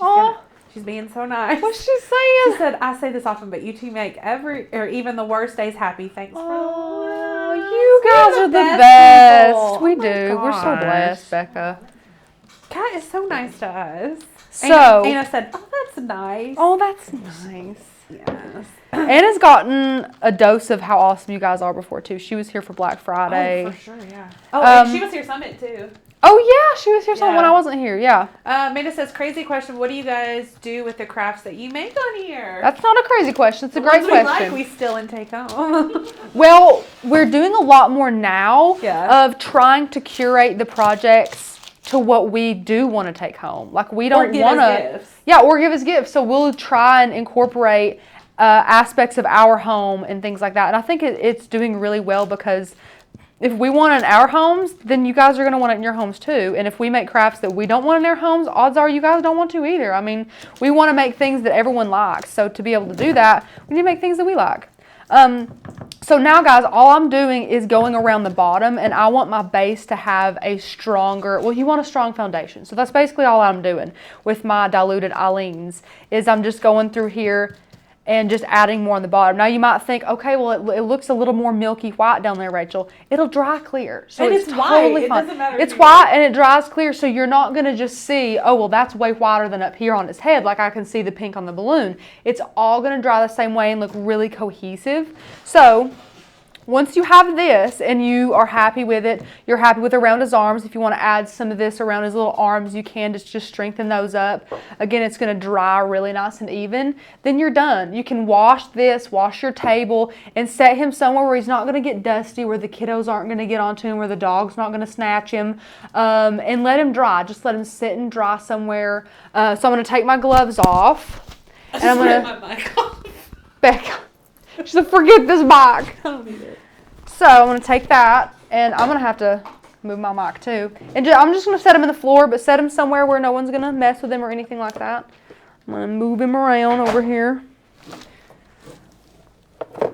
She's being so nice. What's she saying? She said, I say this often, but you two make even the worst days happy. Thanks for You guys are the best. people. We Oh my do. We're so gosh. blessed, Becca. Kat is so nice to us. So, Anna said, oh, that's nice. oh, that's nice. Yes. Anna's gotten a dose of how awesome you guys are before, too. She was here for Black Friday. Oh, for sure, yeah. Oh, and she was here Summit, too. Oh, yeah, she was here when Yeah. I wasn't here, yeah. Amanda says, crazy question. What do you guys do with the crafts that you make on here? That's not a crazy question. It's a great Ones question. we steal and take home. Well, we're doing a lot more now Yeah. of trying to curate the projects to what we do want to take home. Like, we don't want to... Yeah, or give us gifts. So we'll try and incorporate aspects of our home and things like that. And I think it's doing really well because... if we want it in our homes, then you guys are going to want it in your homes too. And if we make crafts that we don't want in our homes, odds are you guys don't want to either. I mean, we want to make things that everyone likes. So to be able to do that, we need to make things that we like. So now, guys, all I'm doing is going around the bottom, and I want my base to have a stronger, well, you want a strong foundation. So that's basically all I'm doing with my diluted Aleen's is I'm just going through here and just adding more on the bottom. Now you might think, okay, well, it looks a little more milky white down there, Rachel. It'll dry clear. So And it's it's totally white. It fine. doesn't matter It's either. white and it dries clear, so you're not going to just see, oh, well, that's way whiter than up here on his head, like I can see the pink on the balloon. It's all going to dry the same way and look really cohesive. So once you have this and you are happy with it, you're happy with around his arms. If you want to add some of this around his little arms, you can just strengthen those up. Again, it's going to dry really nice and even. Then you're done. You can wash your table, and set him somewhere where he's not going to get dusty, where the kiddos aren't going to get onto him, where the dog's not going to snatch him, and let him dry. Just let him sit and dry somewhere. So I'm going to take my gloves off. And I'm going to... my mic off. Becca. She said, forget this mic. I don't need it. So I'm going to take that, and I'm going to have to move my mic too. And I'm just going to set him in the floor, but set him somewhere where no one's going to mess with him or anything like that. I'm going to move him around over here.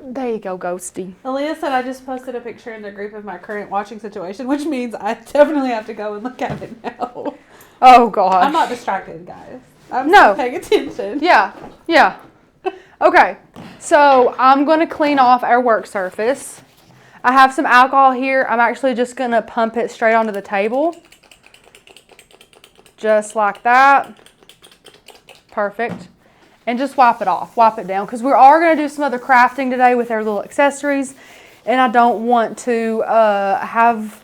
There you go, Ghosty. Aaliyah said, I just posted a picture in the group of my current watching situation, which means I definitely have to go and look at it now. Oh, gosh. I'm not distracted, guys. I'm No. still paying attention. Yeah. Okay, so I'm going to clean off our work surface. I have some alcohol here. I'm actually just going to pump it straight onto the table. Just like that. Perfect. And just wipe it off, wipe it down, because we are going to do some other crafting today with our little accessories, and I don't want to have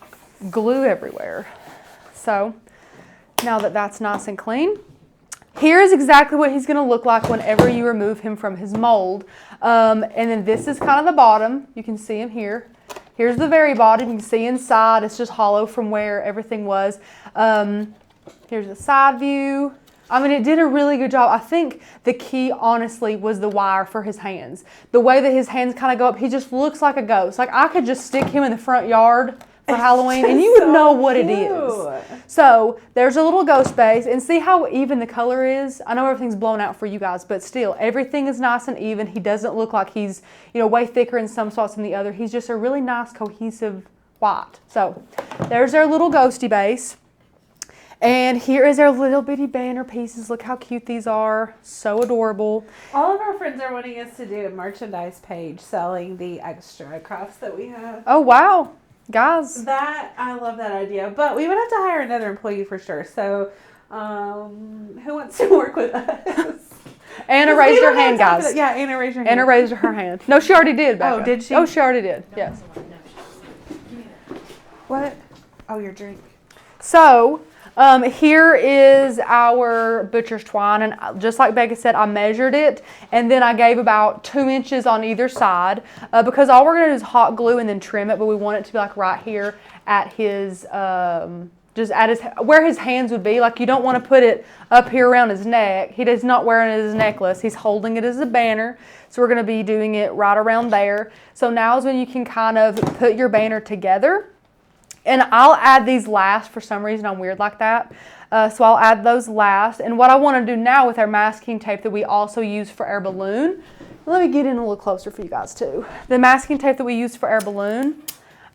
glue everywhere. So now that that's nice and clean, here is exactly what he's going to look like whenever you remove him from his mold. And then this is kind of the bottom. You can see him here. Here's the very bottom. You can see inside. It's just hollow from where everything was. Here's the side view. I mean, it did a really good job. I think the key, honestly, was the wire for his hands. The way that his hands kind of go up, he just looks like a ghost. Like, I could just stick him in the front yard for Halloween, and you would know what it is. So, there's a little ghost base, and see how even the color is? I know everything's blown out for you guys, but still, everything is nice and even. He doesn't look like he's, way thicker in some spots than the other. He's just a really nice, cohesive white. So, there's our little ghosty base. And here is our little bitty banner pieces. Look how cute these are. So adorable. All of our friends are wanting us to do a merchandise page selling the extra crafts that we have. Oh, wow. Guys. I love that idea. But we would have to hire another employee for sure. So, who wants to work with us? Anna raised her hand, guys. Yeah, Anna raised her hand. Anna raised her hand. No, she already did, Becca. Oh, did she? Oh, she already did. Yes. What? Oh, your drink. So, here is our butcher's twine, and just like Becca said, I measured it, and then I gave about 2 inches on either side, because all we're going to do is hot glue and then trim it, but we want it to be like right here at his, just at his, where his hands would be. Like, you don't want to put it up here around his neck. He is not wearing it as a necklace. He's holding it as a banner, so we're going to be doing it right around there. So now is when you can kind of put your banner together. And I'll add these last. For some reason, I'm weird like that. So I'll add those last. And what I want to do now with our masking tape that we also use for our balloon, let me get in a little closer for you guys too. The masking tape that we use for our balloon,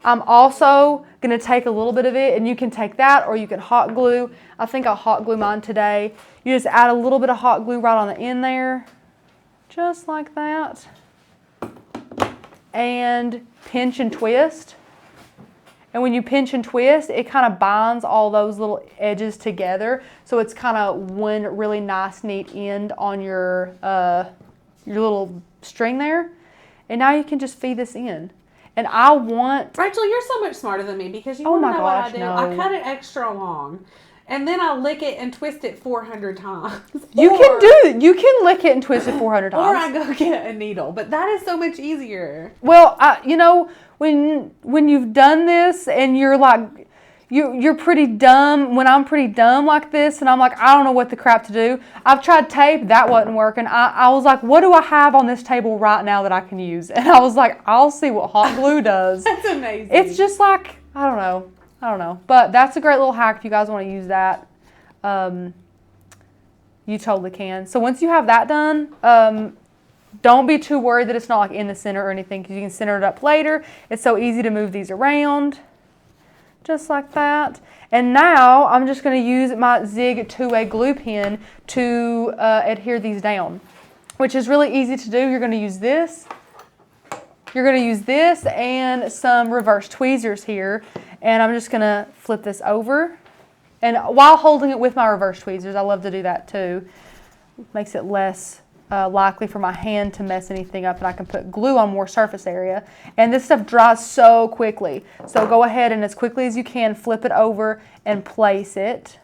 I'm also going to take a little bit of it, and you can take that or you can hot glue. I think I'll hot glue mine today. You just add a little bit of hot glue right on the end there, just like that. And pinch and twist. And when you pinch and twist, it kind of binds all those little edges together. So it's kind of one really nice, neat end on your little string there. And now you can just feed this in. And I want... Rachel, you're so much smarter than me, because you want to know what I do? No. I cut it extra long. And then I lick it and twist it 400 times. You can lick it and twist it 400 times. Or I go get a needle. But that is so much easier. Well, when you've done this and you're like, you're pretty dumb, when I'm pretty dumb like this and I'm like, I don't know what the crap to do. I've tried tape, that wasn't working. I was like, what do I have on this table right now that I can use? And I was like, I'll see what hot glue does. That's amazing. It's just like, I don't know. But that's a great little hack if you guys want to use that. You totally can. So once you have that done, don't be too worried that it's not like in the center or anything, because you can center it up later. It's so easy to move these around, just like that. And now I'm just going to use my Zig 2-way glue pen to adhere these down, which is really easy to do. You're going to use this. You're going to use this and some reverse tweezers here. And I'm just going to flip this over. And while holding it with my reverse tweezers, I love to do that too. Makes it less likely for my hand to mess anything up, and I can put glue on more surface area. And this stuff dries so quickly. So go ahead and as quickly as you can, flip it over and place it.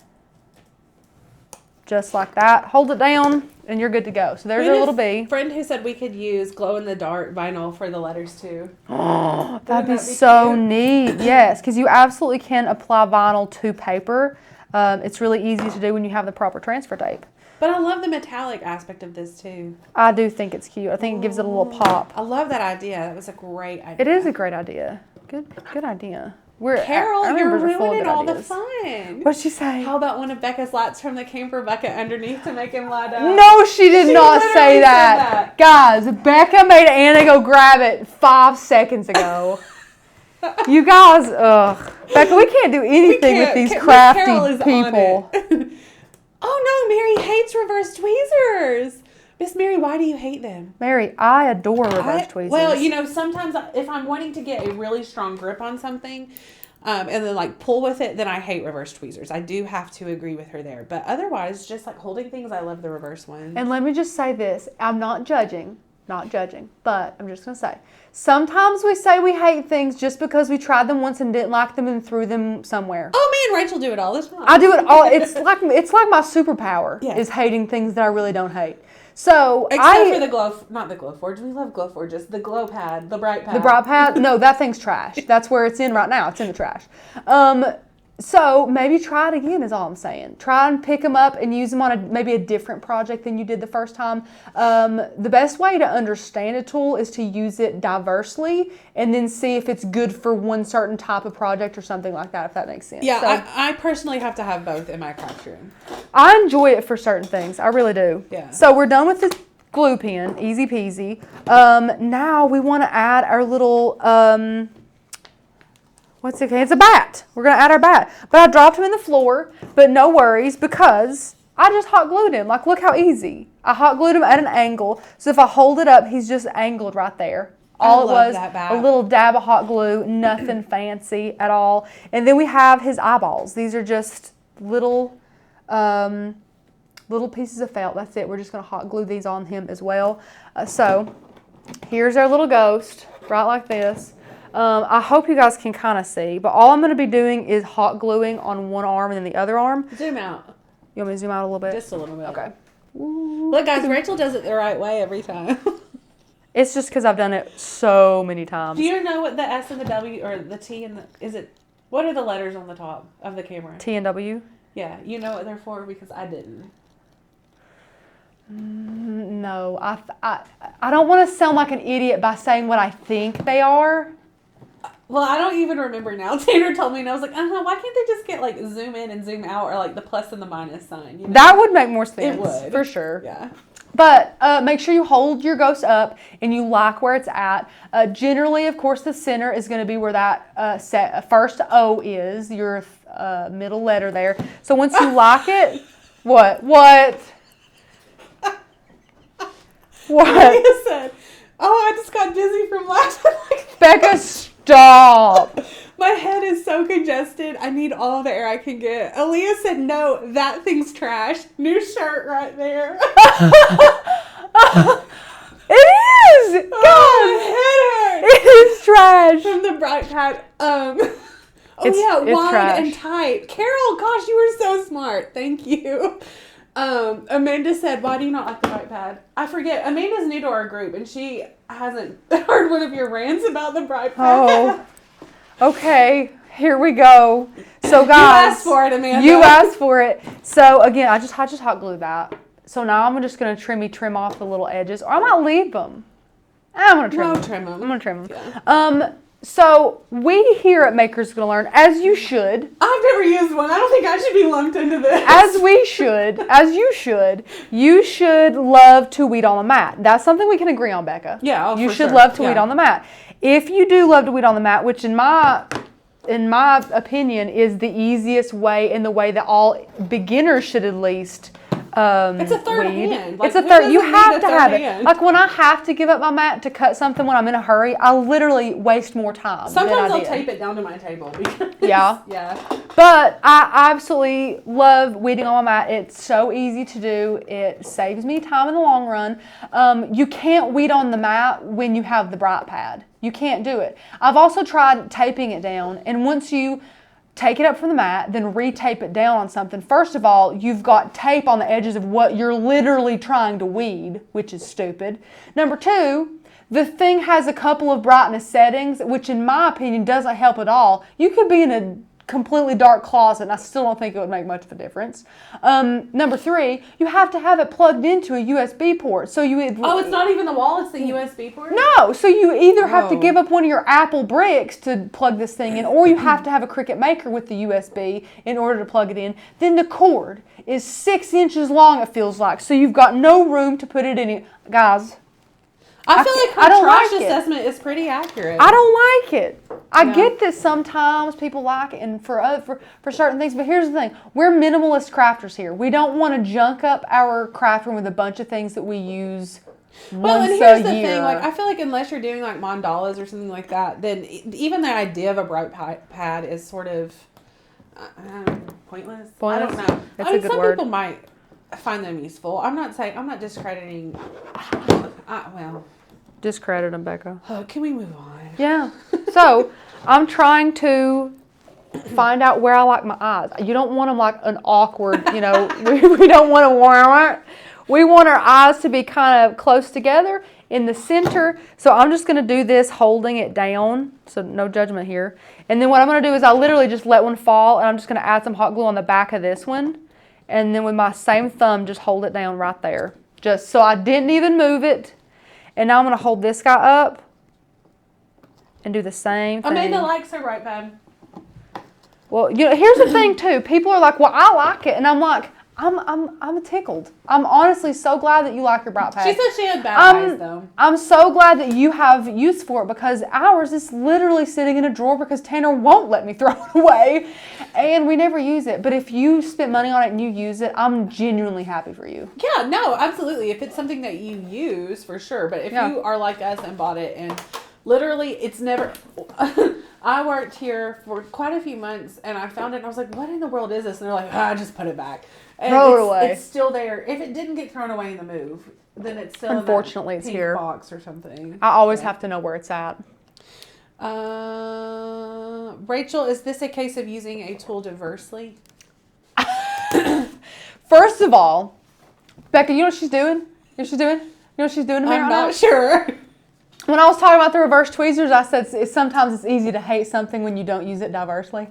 Just like that. Hold it down and you're good to go. So there's your little bee. Friend who said we could use glow-in-the-dark vinyl for the letters too. Oh, that'd be so neat. Yes, because you absolutely can apply vinyl to paper. It's really easy to do when you have the proper transfer tape. But I love the metallic aspect of this too. I do think it's cute. I think it gives it a little pop. I love that idea. That was a great idea. It is a great idea. Good idea. Carol, you're ruining all the fun. What'd she say? How about one of Becca's lights from the camper bucket underneath to make him lie down? No, she did not say that. Guys, Becca made Anna go grab it 5 seconds ago. You guys, Becca, we can't do anything with these crafty people. Oh no, Mary hates reverse tweezers. Miss Mary, why do you hate them? Mary, I adore reverse tweezers. Well, you know, sometimes if I'm wanting to get a really strong grip on something, and then like pull with it, then I hate reverse tweezers. I do have to agree with her there. But otherwise, just like holding things, I love the reverse ones. And let me just say this. I'm not judging, but I'm just going to say, sometimes we say we hate things just because we tried them once and didn't like them and threw them somewhere. Oh, me and Rachel do it all the time. I do it all. It's like my superpower is hating things that I really don't hate. So except for not the Glowforge. We love Glowforges. The Glow Pad, the Bright Pad. The Bright Pad? No, that thing's trash. That's where it's in right now. It's in the trash. So maybe try it again is all I'm saying. Try and pick them up and use them on maybe a different project than you did the first time. The best way to understand a tool is to use it diversely and then see if it's good for one certain type of project or something like that, if that makes sense. Yeah, so, I personally have to have both in my craft room. I enjoy it for certain things. I really do. Yeah. So we're done with this glue pen. Easy peasy. Now we want to add our little... It's a bat. We're going to add our bat. But I dropped him in the floor, but no worries because I just hot glued him. Like, look how easy. I hot glued him at an angle. So if I hold it up, he's just angled right there. All it was, a little dab of hot glue, nothing fancy at all. And then we have his eyeballs. These are just little pieces of felt. That's it. We're just going to hot glue these on him as well. So here's our little ghost, right like this. I hope you guys can kind of see, but all I'm going to be doing is hot gluing on one arm and then the other arm. Zoom out. You want me to zoom out a little bit? Just a little bit. Okay. Look, guys, Rachel does it the right way every time. It's just because I've done it so many times. Do you know what the S and the W or the T and what are the letters on the top of the camera? T and W? Yeah, you know what they're for because I didn't. No, I don't want to sound like an idiot by saying what I think they are. Well, I don't even remember now. Tanner told me, and I was like, why can't they just get, like, zoom in and zoom out, or, like, the plus and the minus sign? You know? That would make more sense. It would. For sure. Yeah. But make sure you hold your ghost up and you lock where it's at. Generally, of course, the center is going to be where that first O is, your middle letter there. So once you lock it, what? What? Leah said, I just got dizzy from laughing. Becca, stop. My head is so congested. I need all the air I can get. Aaliyah said, no, that thing's trash. New shirt right there. It is. Oh, my head hurts. It is trash. From the Bright Pad. It's wide trash. and tight. Carol, gosh, you were so smart. Thank you. Amanda said, why do you not like the Bright Pad? I forget. Amanda's new to our group, and she hasn't heard one of your rants about the Bright Pad. Oh. Okay, here we go. So guys, you asked for it, Amanda. You asked for it. So again, I just hot glued that. So now I'm just gonna trim off the little edges, or I might leave them. I'm gonna trim them. Trim them. I'm gonna trim them. Yeah. So we here at Maker's Gonna Learn, as you should. I've never used one. I don't think I should be lumped into this. As we should, you should love to weed on the mat. That's something we can agree on, Becca. Yeah, you should love to weed on the mat. If you do love to weed on the mat, which in my opinion is the easiest way and the way that all beginners should at least it's a third weed. hand. Like, it's a third. You have to have hand? it. Like when I have to give up my mat to cut something when I'm in a hurry, I literally waste more time. Sometimes I'll tape it down to my table. Because, yeah. But I absolutely love weeding on my mat. It's so easy to do. It saves me time in the long run. You can't weed on the mat when you have the Bright Pad. You can't do it. I've also tried taping it down, and once you take it up from the mat, then re-tape it down on something. First of all, you've got tape on the edges of what you're literally trying to weed, which is stupid. Number two, the thing has a couple of brightness settings, which in my opinion doesn't help at all. You could be in a completely dark closet and I still don't think it would make much of a difference. Number three, you have to have it plugged into a USB port. So it's not even the wall, it's the USB port? No, so you either have to give up one of your Apple bricks to plug this thing in, or you have to have a Cricut Maker with the USB in order to plug it in. Then the cord is 6 inches long, it feels like, so you've got no room to put it in. Guys, I feel like I her don't trash like it. assessment is pretty accurate. I don't like it. I Yeah. get that sometimes people like it and for certain things, but here's the thing. We're minimalist crafters here. We don't want to junk up our craft room with a bunch of things that we use Well, once and here's a the year. thing, like, I feel like unless you're doing, like, mandalas or something like that, then even the idea of a bright pad is sort of pointless. I don't know. That's I mean, a good some word. people might find them useful. I'm not discrediting, well, Discredit them, Becca. can we move on? Yeah. So I'm trying to find out where I like my eyes. You don't want them like an awkward, we don't want to warm it. We want our eyes to be kind of close together in the center. So I'm just going to do this holding it down. So no judgment here. And then what I'm going to do is I literally just let one fall and I'm just going to add some hot glue on the back of this one. And then with my same thumb, just hold it down right there. Just so I didn't even move it. And now I'm going to hold this guy up and do the same thing. Amanda likes her bright pad. Well, here's the thing too. People are like, well, I like it. And I'm like, I'm tickled. I'm honestly so glad that you like your bright pad. She said she had bad eyes, though. I'm so glad that you have use for it because ours is literally sitting in a drawer because Tanner won't let me throw it away. And we never use it. But if you spent money on it and you use it, I'm genuinely happy for you. Yeah, no, absolutely. If it's something that you use, for sure. But if you are like us and bought it and literally it's never... I worked here for quite a few months and I found it and I was like, what in the world is this? And they're like, just put it back. And Throw it away. It's still there. If it didn't get thrown away in the move, then it's still Unfortunately, in it's that pink here. box or something. I always have to know where it's at. Rachel, is this a case of using a tool diversely? First of all, Becca, you know what she's doing? You know what she's doing? You know what she's doing to me I'm right not now? sure. When I was talking about the reverse tweezers, I said sometimes it's easy to hate something when you don't use it diversely.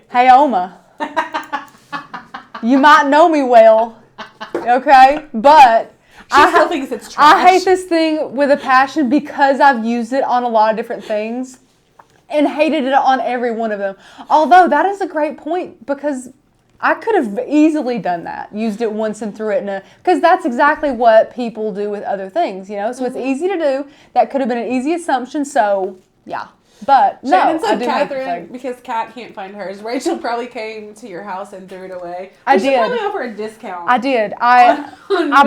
Hey, Oma. You might know me well, okay? But She still thinks it's trash. I hate this thing with a passion because I've used it on a lot of different things and hated it on every one of them. Although that is a great point because I could have easily done that, used it once and threw it because that's exactly what people do with other things, So it's easy to do. That could have been an easy assumption, so yeah. But no, Shannon I said do hate the Catherine thing. because Kat can't find hers. Rachel probably came to your house and threw it away. I We should did. probably offer a discount. I did. I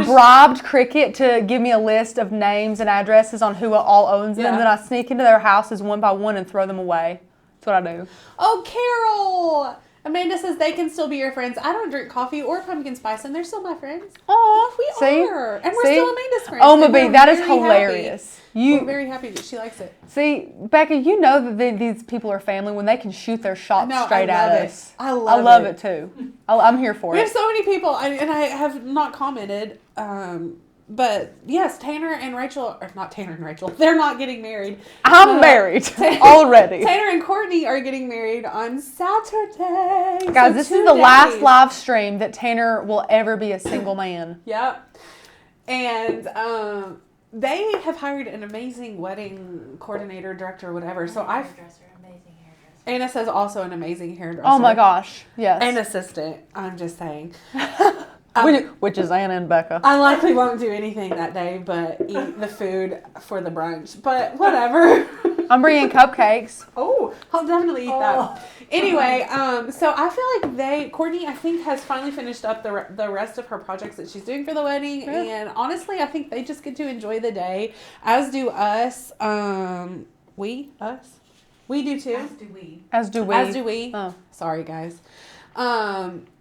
bribed Cricut to give me a list of names and addresses on who all owns them. Yeah. Then I sneak into their houses one by one and throw them away. That's what I do. Oh, Carol! Amanda says they can still be your friends. I don't drink coffee or pumpkin spice, and they're still my friends. Oh, We see? are. And we're See? still Amanda's friends. Oh, my and B, we're that is very happy. hilarious. We're very happy that she likes it. See, Becca, you know that these people are family when they can shoot their shots No, straight I love at it. us. I love love it. it too. I'm here for We it. have so many people, and I have not commented, but yes, Tanner and Rachel, or not Tanner and Rachel, they're not getting married. I'm married already. Tanner and Courtney are getting married on Saturday. Guys, So this 2 is the last days. live stream that Tanner will ever be a single man. Yep. And they have hired an amazing wedding coordinator, director, whatever. So Hairdresser, amazing hairdresser. Anna says also an amazing hairdresser. Oh my gosh, yes. An assistant, I'm just saying. Which is Anna and Becca. I likely won't do anything that day but eat the food for the brunch. But whatever. I'm bringing cupcakes. Oh, I'll definitely eat that. Anyway, so I feel like Courtney, I think, has finally finished up the rest of her projects that she's doing for the wedding. Yeah. And honestly, I think they just get to enjoy the day, as do us. We do too. As do we. As do we. As do we. Oh. Sorry, guys.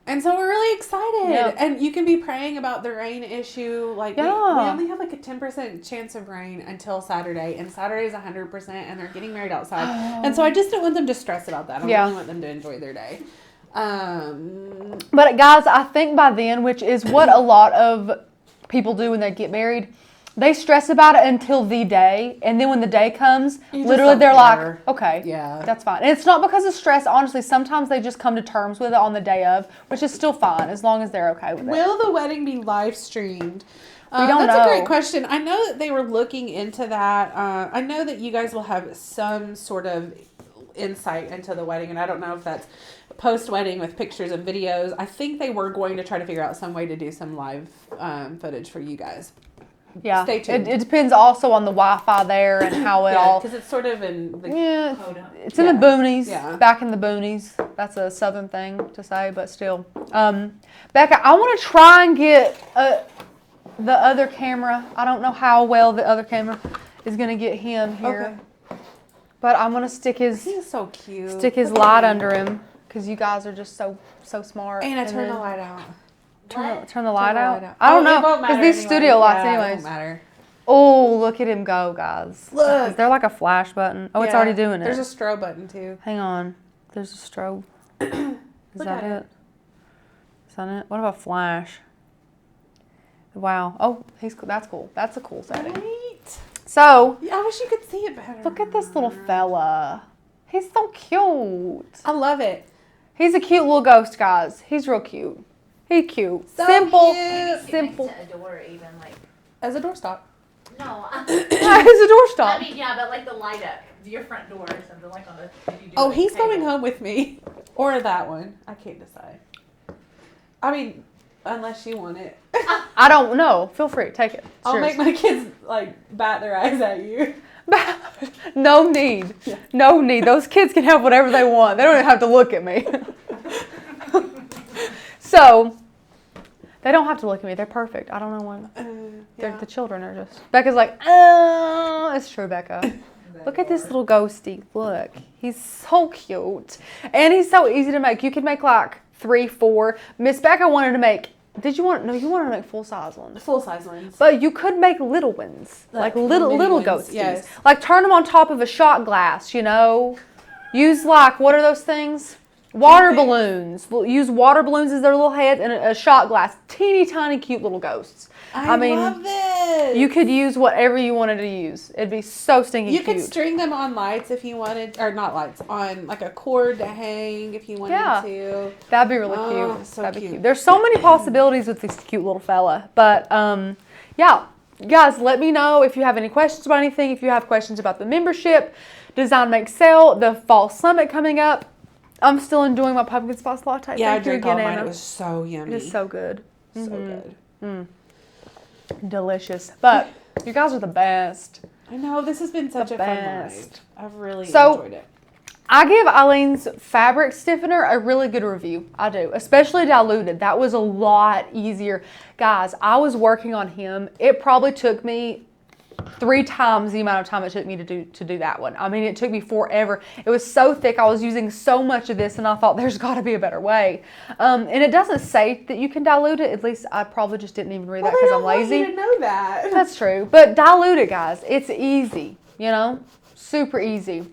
And so we're really excited. Yep. And you can be praying about the rain issue. Like, we Yeah. only have like a 10% chance of rain until Saturday. And Saturday is 100%, and they're getting married outside. And so I just don't want them to stress about that. I Yeah. really want them to enjoy their day. But guys, I think by then, which is what a lot of people do when they get married, they stress about it until the day, and then when the day comes, You just literally don't they're care. like, okay, Yeah. that's fine. And it's not because of stress, honestly. Sometimes they just come to terms with it on the day of, which is still fine as long as they're okay with it. Will the wedding be live streamed? We don't That's know. a great question. I know that they were looking into that. I know that you guys will have some sort of insight into the wedding, and I don't know if that's post-wedding with pictures and videos. I think they were going to try to figure out some way to do some live footage for you guys. Yeah. Stay tuned. It depends also on the Wi-Fi there and how it all. because it's sort of in the Yeah, Hold on. it's in the boonies. Yeah. Back in the boonies. That's a southern thing to say, but still. Becca, I want to try and get the other camera. I don't know how well the other camera is gonna get him here, but I'm gonna stick his He's so cute. light under him because you guys are just so smart. And I turn the then light out. turn the light out. out. I don't Oh, it know won't because matter these anyway. studio lights, Yeah, it anyways. won't matter. Oh, look at him go, guys. Look. Is there like a flash button? Oh, it's Yeah, already doing it. There's a strobe button too. Hang on. There's a strobe. Is Look that at it? Is that it? What about flash? Wow. Oh, that's cool. That's a cool setting. Right. So, Yeah, I wish you could see it better. look at this little fella. He's so cute. I love it. He's a cute little ghost, guys. He's real cute. He's cute. So Simple. cute. Simple. It makes it a door even like. As a doorstop. No. He's a doorstop. I mean, yeah, but like the light up your front door or something like on the. If you do Oh, like he's table. going home with me. Or that one. I can't decide. I mean, unless you want it. I don't know. Feel free. Take it. It's I'll yours. make my kids like bat their eyes at you. No need. Yeah. No need. Those kids can have whatever they want. They don't even have to look at me. So, they don't have to look at me. They're perfect. I don't know why. Yeah. The children are just. Becca's like, oh, it's true, Becca. Look at this little ghosty. Look. He's so cute. And he's so easy to make. You can make like 3, 4. Miss Becca wanted to make, you wanted to make full size ones. Full size ones. But you could make little ones, like little mini ones, ghosties. yes. Like turn them on top of a shot glass, you know. Use like, what are those things? Water balloons. Use water balloons as their little heads and a shot glass. Teeny tiny cute little ghosts. I mean, love this. you could use whatever you wanted to use. It'd be so stinking You cute. could string them on lights if you wanted, or not lights, on like a cord to hang if you wanted to. That'd be really Oh, cute. so That'd be cute. cute. There's so many possibilities with this cute little fella. But yeah, guys, let me know if you have any questions about anything. If you have questions about the membership, Design Make Sale, the fall summit coming up. I'm still enjoying my pumpkin spice latte. Yeah, I Thank you drank all again, mine. Anna. It was so yummy. It is so good. So good. Delicious. But you guys are the best. I know, this has been such The a fun best. ride. I've really So- enjoyed it. I give Eileen's fabric stiffener a really good review. I do, especially diluted. That was a lot easier. Guys, I was working on him. It probably took me 3 times the amount of time it took me to do that one. I mean, it took me forever. It was so thick. I was using so much of this, and I thought there's got to be a better way. And it doesn't say that you can dilute it. At least I probably just didn't even read that because I'm lazy. You to know that. That's true. But dilute it, guys. It's easy. You know, super easy.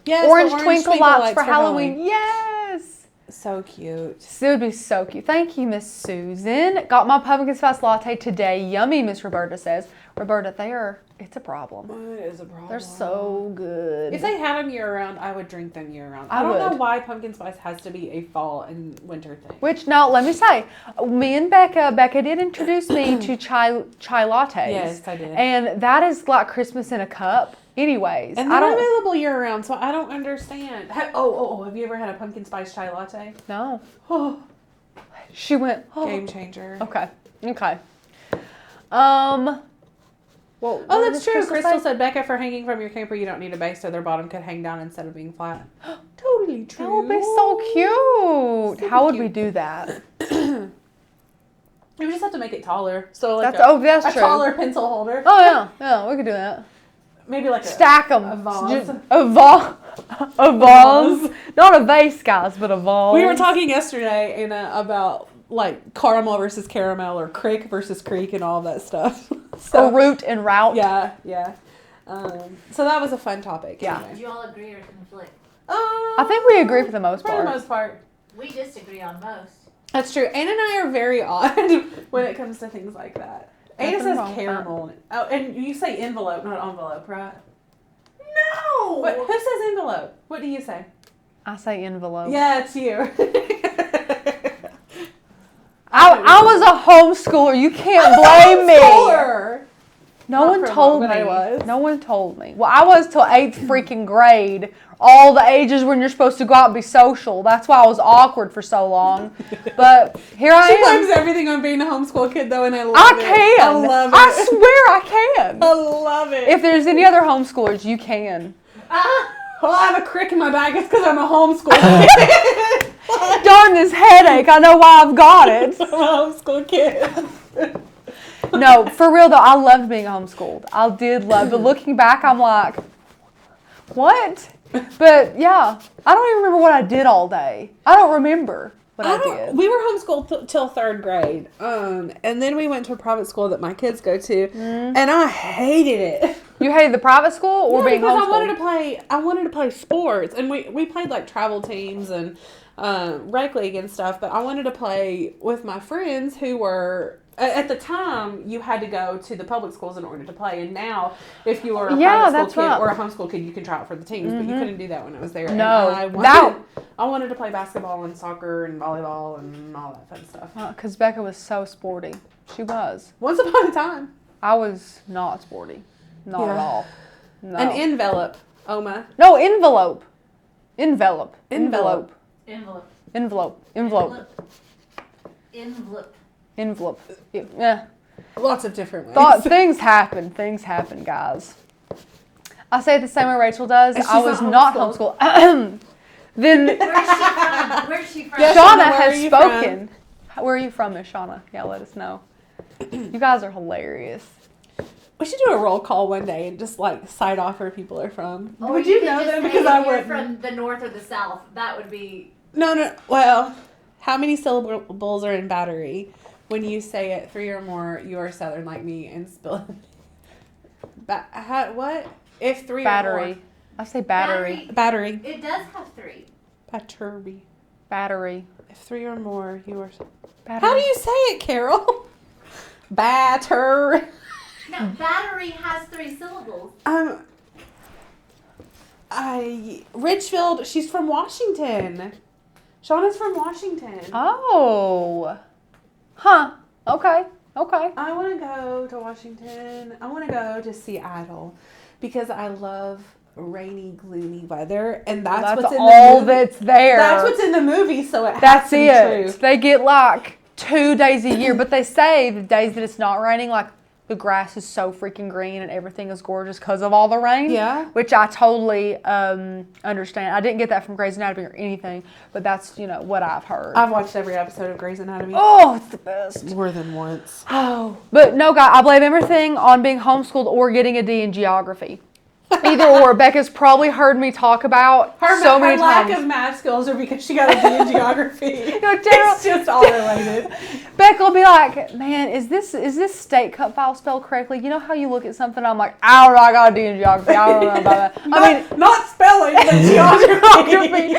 Yes, the Orange twinkle lights for Halloween. Halloween. Yes. So cute. It would be so cute. Thank you, Miss Susan. Got my pumpkin spice latte today. Yummy, Miss Roberta says. Roberta, it's a problem. It is a problem. They're so good. If they had them year round, I would drink them year round. I I don't know would. why pumpkin spice has to be a fall and winter thing. Which, now, let me say, me and Becca did introduce me to chai lattes. Yes, I did. And that is like Christmas in a cup. Anyways, And I they're don't available year round, so I don't understand. Have you ever had a pumpkin spice chai latte? know. Oh, She went, oh. game changer. Okay. Well, Oh, that's true. Crystal said, Becca, for hanging from your camper, you don't need a base, so their bottom could hang down instead of being flat. Totally true. That would be so cute. So How would we cute. do that? We just have to make it taller. So like That's a true. taller pencil holder. Oh yeah, we could do that. Maybe like Stack them. a vase. A vase. Not a vase, guys, but a vase. We were talking yesterday about like caramel versus caramel or creek versus creek and all that stuff. So root and route. Yeah. So that was a fun topic. Yeah. Anyway. Do you all agree or conflict? I think we agree for the most For part. the most part. We disagree on most. That's true. Anna and I are very odd when it comes to things like that. Anna Nothing says wrong with that. caramel. Oh, and you say envelope, not envelope, right? No! Who says envelope? What do you say? I say envelope. Yeah, it's you. I was a homeschooler. You can't blame me. Homeschooler. No Not one for told long, but me. I was. No one told me. Well, I was till 8th freaking grade. All the ages when you're supposed to go out and be social. That's why I was awkward for so long. But here I She am. blames everything on being a homeschool kid, though, and I love I it. can. I love it. I swear I can. I love it. If there's any other homeschoolers, you can. Well, I have a crick in my back. It's because I'm a homeschool kid. Darn this headache. I know why I've got it. I'm a homeschool kid. No, for real though, I loved being homeschooled. I did love it. But looking back, I'm like, what? But yeah, I don't even remember what I did all day. I don't remember what I did. We were homeschooled till 3rd grade. And then we went to a private school that my kids go to, and I hated it. You hated the private school or being because homeschooled? I wanted to play sports, and we played like travel teams and rec league and stuff. But I wanted to play with my friends who were. At the time, you had to go to the public schools in order to play, and now, if you were a private school kid or a homeschool kid, you can try out for the teams, but you couldn't do that when I was there. No, and I wanted to play basketball and soccer and volleyball and all that fun stuff. Because Becca was so sporty. She was. Once upon a time. I was not sporty. Not at all. No. An envelope, Oma. No, envelope. Envelope. Envelope. Envelope. Envelope. Envelope. Envelope. Envelope. Yeah. Lots of different ways. Things happen. Things happen, guys. I say it the same way Rachel does. And she's I was not not homeschooled. Then Where's she from? Yeah, Shauna where has are you spoken. Where are you from, Miss Shauna? Yeah, let us know. You guys are hilarious. We should do a roll call one day and just like cite off where people are from. Or Would you could know just them? say Because that I you're wouldn't. from the north or the south. That would be. No. Well, how many syllables are in battery? When you say it 3 or more, you are Southern like me and spill. What? If 3 Battery. or more. I say battery. Battery. It does have 3. Battery. Battery. If 3 or more, you are. Battery. How do you say it, Carol? Batter. No, battery has 3 syllables. Ridgefield. She's from Washington. Shauna's from Washington. Oh. Huh. Okay. Okay. I want to go to Washington. I want to go to Seattle because I love rainy, gloomy weather, and that's what's in all the movie. that's there. That's what's in the movie, so it has That's to be it. true. They get like 2 days a year, but they say the days that it's not raining, like the grass is so freaking green and everything is gorgeous because of all the rain. Yeah. Which I totally understand. I didn't get that from Grey's Anatomy or anything, but that's, what I've heard. I've watched every episode of Grey's Anatomy. Oh, it's the best. More than once. Oh. But no, guys, I blame everything on being homeschooled or getting a D in geography. Either or. Becca's probably heard me talk about so many her lack times. of math skills are because she got a D in geography. General, It's just all related. Becca will be like, man, is this state cut file spelled correctly? You know how you look at something, I'm like, I don't know, I got a D in geography. I don't know about that. Not spelling, but geography.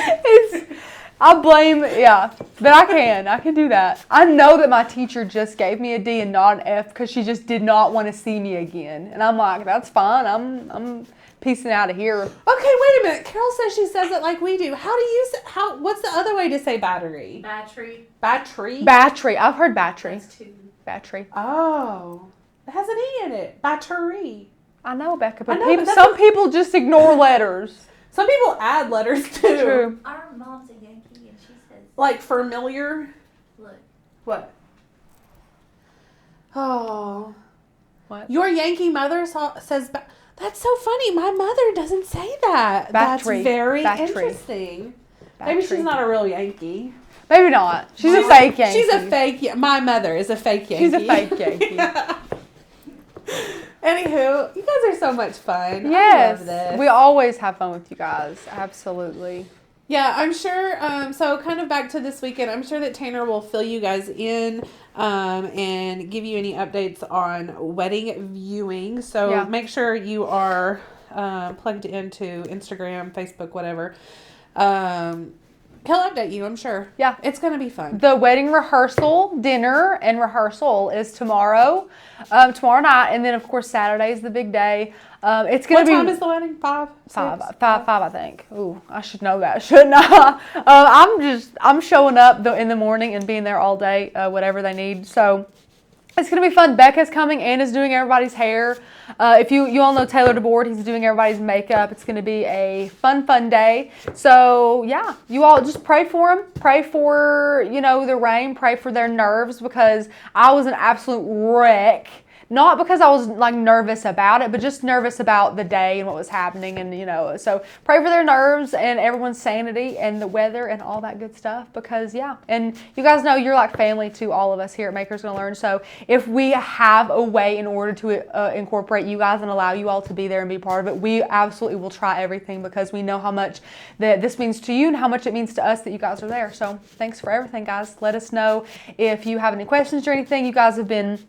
I blame, but I can do that. I know that my teacher just gave me a D and not an F because she just did not want to see me again. And I'm like, that's fine. I'm piecing out of here. Okay, wait a minute. Carol says she says it like we do. How do you say, what's the other way to say battery? Battery. Battery? Battery. I've heard battery. That's 2. Battery. Oh. It has an E in it. Battery. I know, Becca, but, I know, but some people just ignore letters. Some people add letters too. True. Our mom's a Yankee and she says, Like familiar. look. What? Oh. What? Your Yankee mother says, that's so funny. My mother doesn't say that. Battery. That's very Battery. interesting. Battery. Maybe she's not a real Yankee. Maybe not. She's a fake Yankee. She's a fake. My mother is a fake Yankee. She's a fake Yankee. Anywho, you guys are so much fun. Yes. I love this. We always have fun with you guys. Absolutely. Yeah, I'm sure. So kind of back to this weekend, I'm sure that Tanner will fill you guys in and give you any updates on wedding viewing. So make sure you are plugged into Instagram, Facebook, whatever. He'll update you, I'm sure. Yeah. It's going to be fun. The wedding rehearsal, dinner, and rehearsal is tomorrow night. And then, of course, Saturday is the big day. It's going to be... What time is the wedding? 5? 5, I think. Ooh, I should know that, shouldn't I? I'm showing up in the morning and being there all day, whatever they need. So It's going to be fun. Becca's coming and is doing everybody's hair. If you all know Taylor DeBoard, he's doing everybody's makeup. It's going to be a fun day. So, yeah, you all just pray for him. Pray for, the rain. Pray for their nerves, because I was an absolute wreck. Not because I was like nervous about it, but just nervous about the day and what was happening. And, so pray for their nerves and everyone's sanity and the weather and all that good stuff, because and you guys know you're like family to all of us here at Makers Gonna Learn. So if we have a way in order to incorporate you guys and allow you all to be there and be part of it, we absolutely will try everything, because we know how much that this means to you and how much it means to us that you guys are there. So thanks for everything, guys. Let us know if you have any questions or anything. You guys have been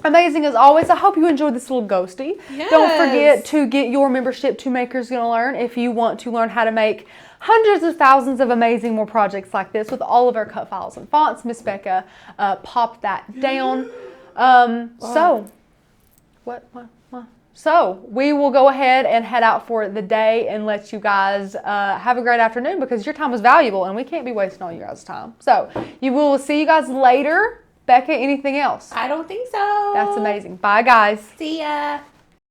amazing as always. I hope you enjoyed this little ghosty. Yes. Don't forget to get your membership to Makers Gonna Learn if you want to learn how to make hundreds of thousands of amazing more projects like this with all of our cut files and fonts. Miss Becca popped that down. So we will go ahead and head out for the day and let you guys have a great afternoon, because your time is valuable and we can't be wasting all you guys' time. So you will see you guys later. Becca, anything else? I don't think so. That's amazing. Bye, guys. See ya.